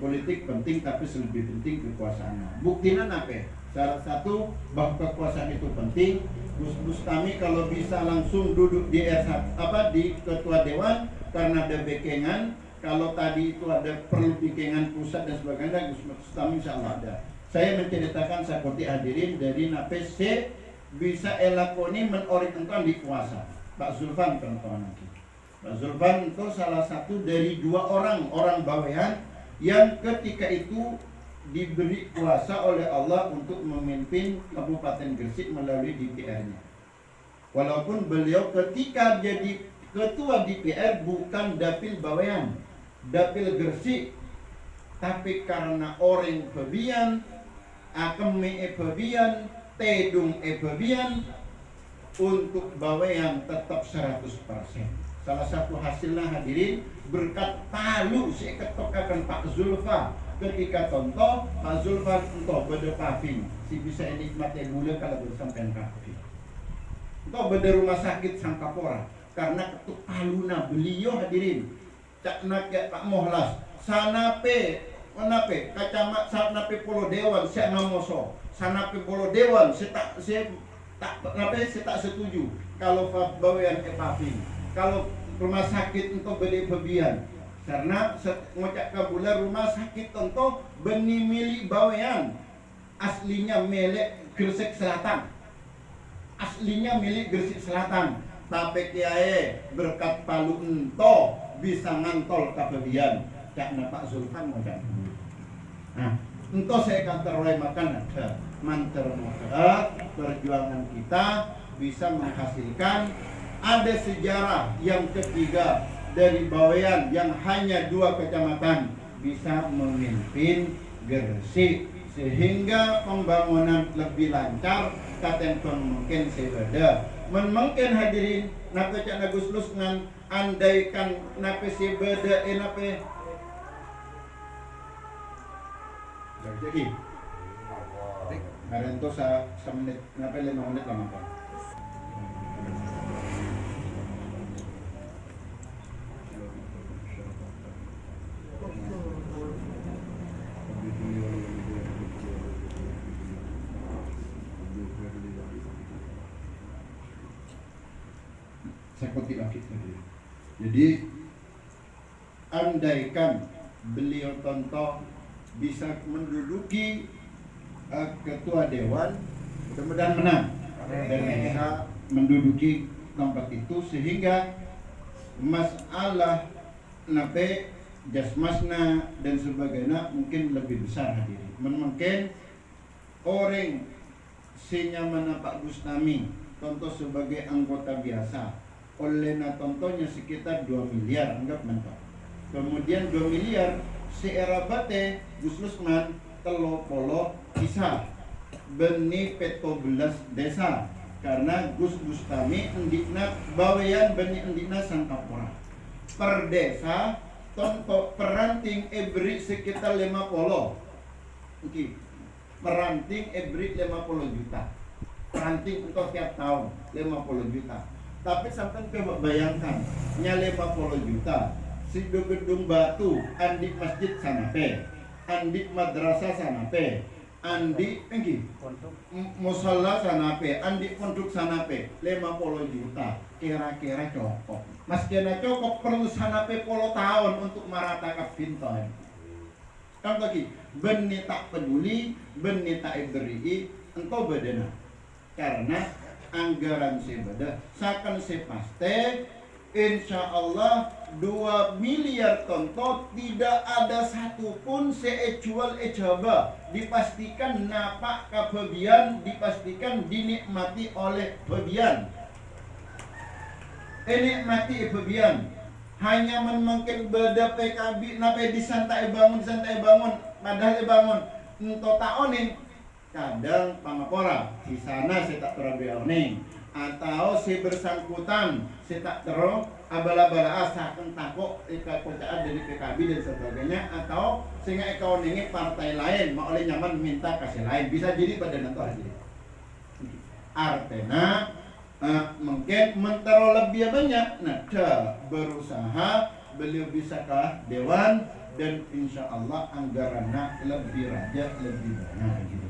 politik penting tapi lebih penting kekuasaan. Buktinya apa? Salah satu bahwa kekuasaan itu penting. Gus kami kalau bisa langsung duduk di di ketua dewan karena ada bekengan. Kalau tadi itu ada perlu bekengan pusat dan sebagainya, Gus kami insyaallah ada. Saya menceritakan seperti hadirin dari napes bisa elakoni menorik enton di kuasa. Pak Zulfan contohnya lagi. Pak Zulfan itu salah satu dari 2 orang bawean yang ketika itu diberi kuasa oleh Allah untuk memimpin Kabupaten Gresik melalui DPR-nya. Walaupun beliau ketika jadi ketua DPR bukan dapil bawean, dapil Gresik, tapi karena orang pebian, akeme pebian, tedung pebian, untuk bawean tetap 100%. Salah satu hasilnya hadirin berkat palu saya ketokakan Pak Zulfa ketika contoh Pak Zulfa untuk beda paving si bisa nikmatnya gula kalau bersampean paving itu beda rumah sakit Sangkapora karena ketuk paluna beliau hadirin cak nak Pak Mohlas sanape manape kacamat sanape Polo Dewan saya ngamoso sanape Polo Dewan saya tak setuju kalau bawean paving kalau rumah sakit untuk beli pebian karena ngocak kabula rumah sakit untuk benih milik bawean aslinya milik Gresik Selatan tapi kiai berkat palu ento bisa ngantol kepebian cakna Pak Zulfan ngocak nah ento saya akan terorai makan ada manter perjuangan kita bisa menghasilkan ada sejarah yang ketiga dari bawean yang hanya 2 kecamatan bisa memimpin Gresik sehingga pembangunan lebih lancar katenton mungkin sebeda mungkin hadirin napa cak Agus Lusngan andaikan napa sebeda nape jadi karena itu semenit napa 5 menit lama kan seperti lagi. Jadi andaikan beliau contoh bisa menduduki ketua dewan, mudah-mudahan menang dan bisa menduduki tempat itu sehingga masalah nape jasmasna dan sebagainya mungkin lebih besar hadirin. Mungkin orang senyaman Pak Bustami contoh sebagai anggota biasa oleh contohnya sekitar 2 miliar anggap mentok. Kemudian 2 miliar seera bate Gus Lusman telo polo bisa benih peto belas desa karena Gus Bustami endikna bawean benih endikna Sangkapura per desa contoh peranting ebri sekitar 50 peranting ebri 50 juta peranting untuk tiap tahun 50 juta tapi sampai coba bayangkan nya 50 juta si gedung batu andik masjid sanape andik madrasah sanape andik musalla sanape andik pondok sanape 50 juta kira-kira cukup mas kena cukup perlu sanape 10 tahun untuk meratakan pintoin kan lagi benih tak peduli benih tak beri engkau bedena karena anggaran sebeda sakan sepaste insya Allah 2 miliar contoh tidak ada satupun seecual ejaba dipastikan napak kepebian dipastikan dinikmati oleh pebian nikmati pebian hanya mungkin beda PKB nape disantai bangun padahal bangun untuk taonin kadang pamapora di sana saya tak terlalu atau si bersangkutan saya tak terus abala-bala asakan takut percayaan dari PKB dan sebagainya atau sehingga ekonomi partai lain mau oleh nyaman minta kasih lain bisa jadi pada nanti aja artinya mungkin mentero lebih banyak berusaha beliau bisa ke dewan dan insya Allah anggarannya lebih raja lebih banyak gitu.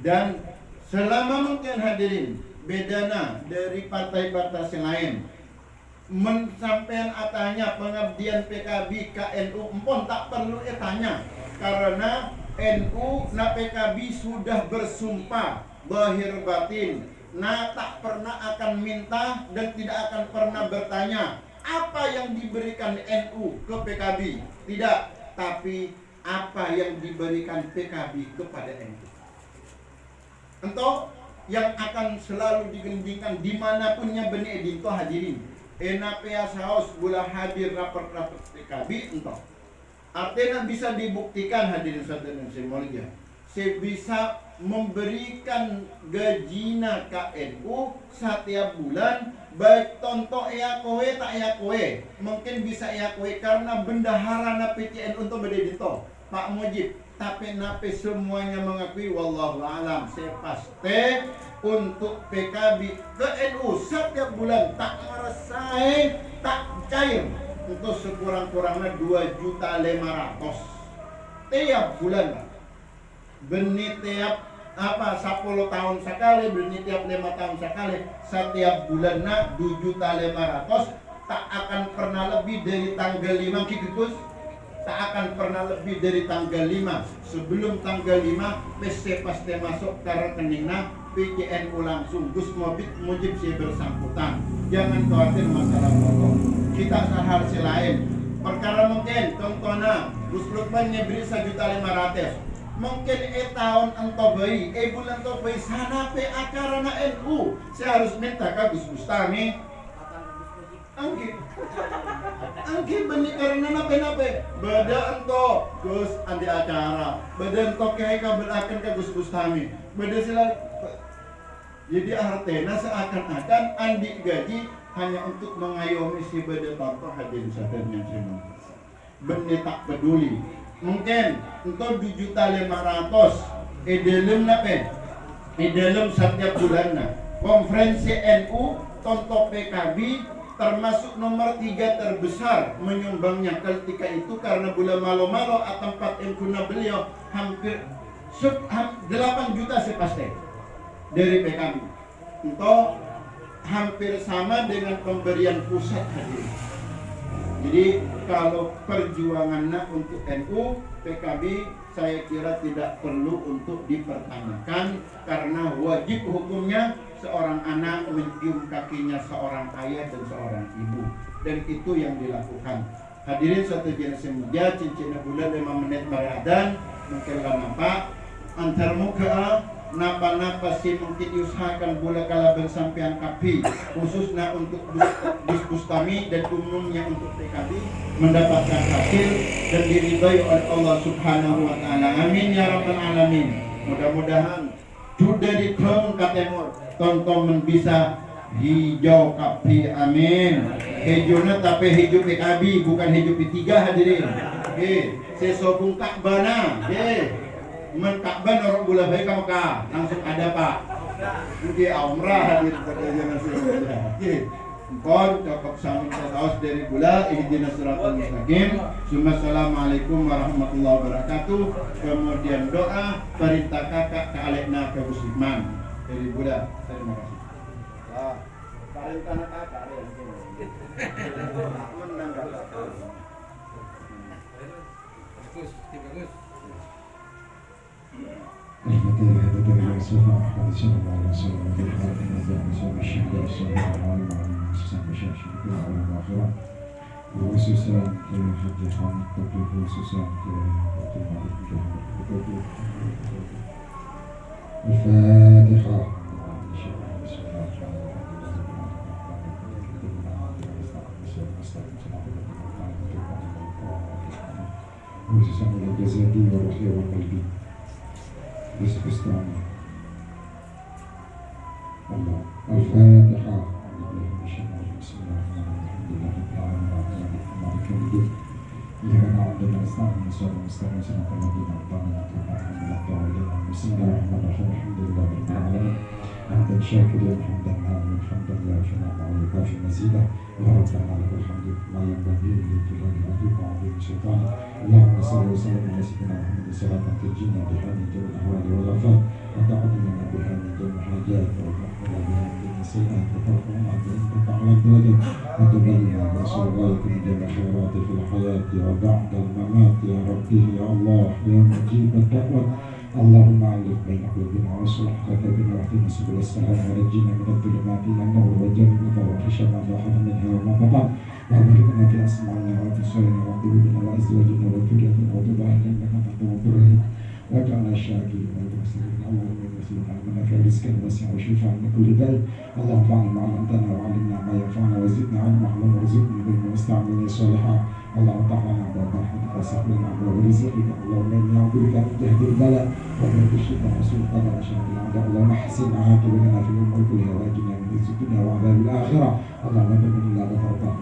Dan selama mungkin hadirin bedana dari partai-partai lain mensampaikan atanya pengabdian PKB KNU empon tak perlu tanya karena NU na PKB sudah bersumpah zahir batin tak pernah akan minta dan tidak akan pernah bertanya apa yang diberikan NU ke PKB, tidak, tapi apa yang diberikan PKB kepada NU. Entah yang akan selalu digenjingkan dimanapunnya benih edinto hadirin. Enapea saos gula hadir rapat-rapat PKB entah. Artinya bisa dibuktikan hadirin saudara semuanya. Saya bisa memberikan gajina ke NU setiap bulan, baik tonton ya kowe tak ya kowe, mungkin bisa ya kowe karena bendahara na PCN untuk berdedito Pak Mujib, tapi nape semuanya mengakui wallahu alam saya pasti untuk PKB ke NU setiap bulan tak meresai tak cair untuk sekurang-kurangnya 2.500.000 tiap bulan benih tiap 10 tahun sekali, benih tiap 5 tahun sekali, setiap bulan 2.500.000 tak akan pernah lebih dari tanggal 5 Kikus, tak akan pernah lebih dari tanggal 5 sebelum tanggal 5 PC pasti masuk ke rekeningnya PCNU langsung Gus Mujib si bersangkutan. Jangan khawatir masalah pokok. Kita sahar lain. Perkara mungkin contohnya Gus Lukman nyeberi 1.500.000. Mungkin tahun entah bayi, bulan entah bayi sana pe acara na NU. Saya harus minta ke Gus Bustami. Angki benih karena nape beda ento Gus andi acara, beda ento kayak kabel akan ke Gus Bustami. Beda sila. Jadi artinya seakan-akan andi gaji hanya untuk mengayomi si beda contoh hadirin sadarnya semua. Benih tak peduli. Mungkin untuk 2.500.000 dalam nape? Dalam setiap bulannya. Konferensi NU tonton PKB termasuk nomor 3 terbesar menyumbangnya ketika itu karena bulan malo-malo tempat impuna beliau hampir 8 juta sih pasti dari PKB. Untuk hampir sama dengan pemberian pusat hadir. Jadi kalau perjuangannya untuk NU, PKB saya kira tidak perlu untuk dipertanyakan karena wajib hukumnya seorang anak mencium kakinya seorang ayah dan seorang ibu, dan itu yang dilakukan. Hadirin satu jenis meja cincin bulan 5 menit baradan mungkin lah nampak antar muka napa-napa sih mungkin diusahakan bola kala bersampean kapi khususnya untuk diskustami dan umumnya untuk PKB mendapatkan hasil dan diridhai oleh Allah Subhanahu wa taala. Amin ya rabbal alamin. Mudah-mudahan sudah di tahun Katemur tonton bisa hijau kapi, amin. Hijaunya tapi hijau PKB bukan hijau P3 hadirin. Sesobung Ka'bana, Ka'bah orang bola baik kamu kah langsung ada Pak. Oke, umrah hadir pada nasi. Kon cocok samin saus dari gula ihdinas siratal mustaqim. Assalamualaikum warahmatullahi wabarakatuh. Kemudian doa perintah kakak ke Alekna ke Musliman dari gula. Terima kasih. Wah, perintah kakak ya. Menang kakak. Bagus, bagus. Al-Fatihah. شاكرين حمدا عالم حمدا لا شرع عليك في مزيدا يا ربنا لك الحمد ما ينبغي لجلال وجهك وعظيم سلطانك. اللهم صل وسلم على سيدنا محمد صلاة تنجينا بها من جميع الاحوال والافات وتعظمنا بها من جميع الحاجات وتحفظنا بها من جميع السيئات وترفعنا عندك أعلى الدرجات وتبلغنا بأسر غاية من جميع الخيرات في الحياة وبعد الممات يا ربي يا الله يا مجيب الدعوة. اللهم علق بين قلوبنا واصلح ذات بنا واهدنا سبل السلام ونجنا من الظلمات الى النور وجنبنا الفواحش ما ظهر منها وما بطن وباركنا في اسماعنا وابصارنا وقلوبنا وازواجنا وذريتنا وتب علينا انك انت التواب الرحيم واجعلنا الشاكرين والمحسنين. اللهم اني نسالك علما في رزقا واسعا وشفاء من كل داء. اللهم انفعنا ما علمتنا وعلمنا ما ينفعنا وزدنا علما اللهم ارزقنا بالعلم واستعملنا صالحا. اللهم افتح لنا ابواب رحمتك واسع لنا ابواب رزقك. اللهم اني اعوذ بك من جهد البلاء ومن الشرك وسوء القدر وشر الاعداء. اللهم احسن عاقبتنا في الامور كلها واجنا من خزي الدنيا وعذاب الاخره. اللهم لا تكن الا غفرته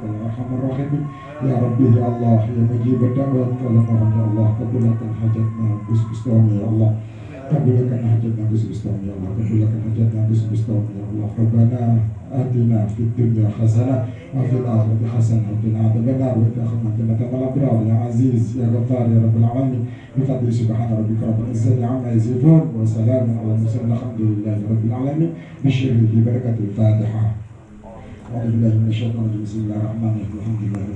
يا ارحم الراحمين يا ربي يا الله يا مجيب الدعوات. فلنهن يا الله قبلكن حاجتنا بسبستهم يا الله قبلكن حاجتنا بسبستهم يا الله قبلكن حاجتنا بسبستهم يا الله. ربنا آتنا في الدنيا حسنة وفي الآخرة حسنة وقنا عذاب النار وادخلنا جنة الأبرار يا عزيز يا غفار يا رب العالمين بفضل سبحان ربك رب العزة عما يصفون وسلام على المرسلين الحمد لله رب العالمين بشر ببركة الفاتحة. أعوذ بالله من الشيطان الرجيم بسم الله الرحمن الرحيم الحمد لله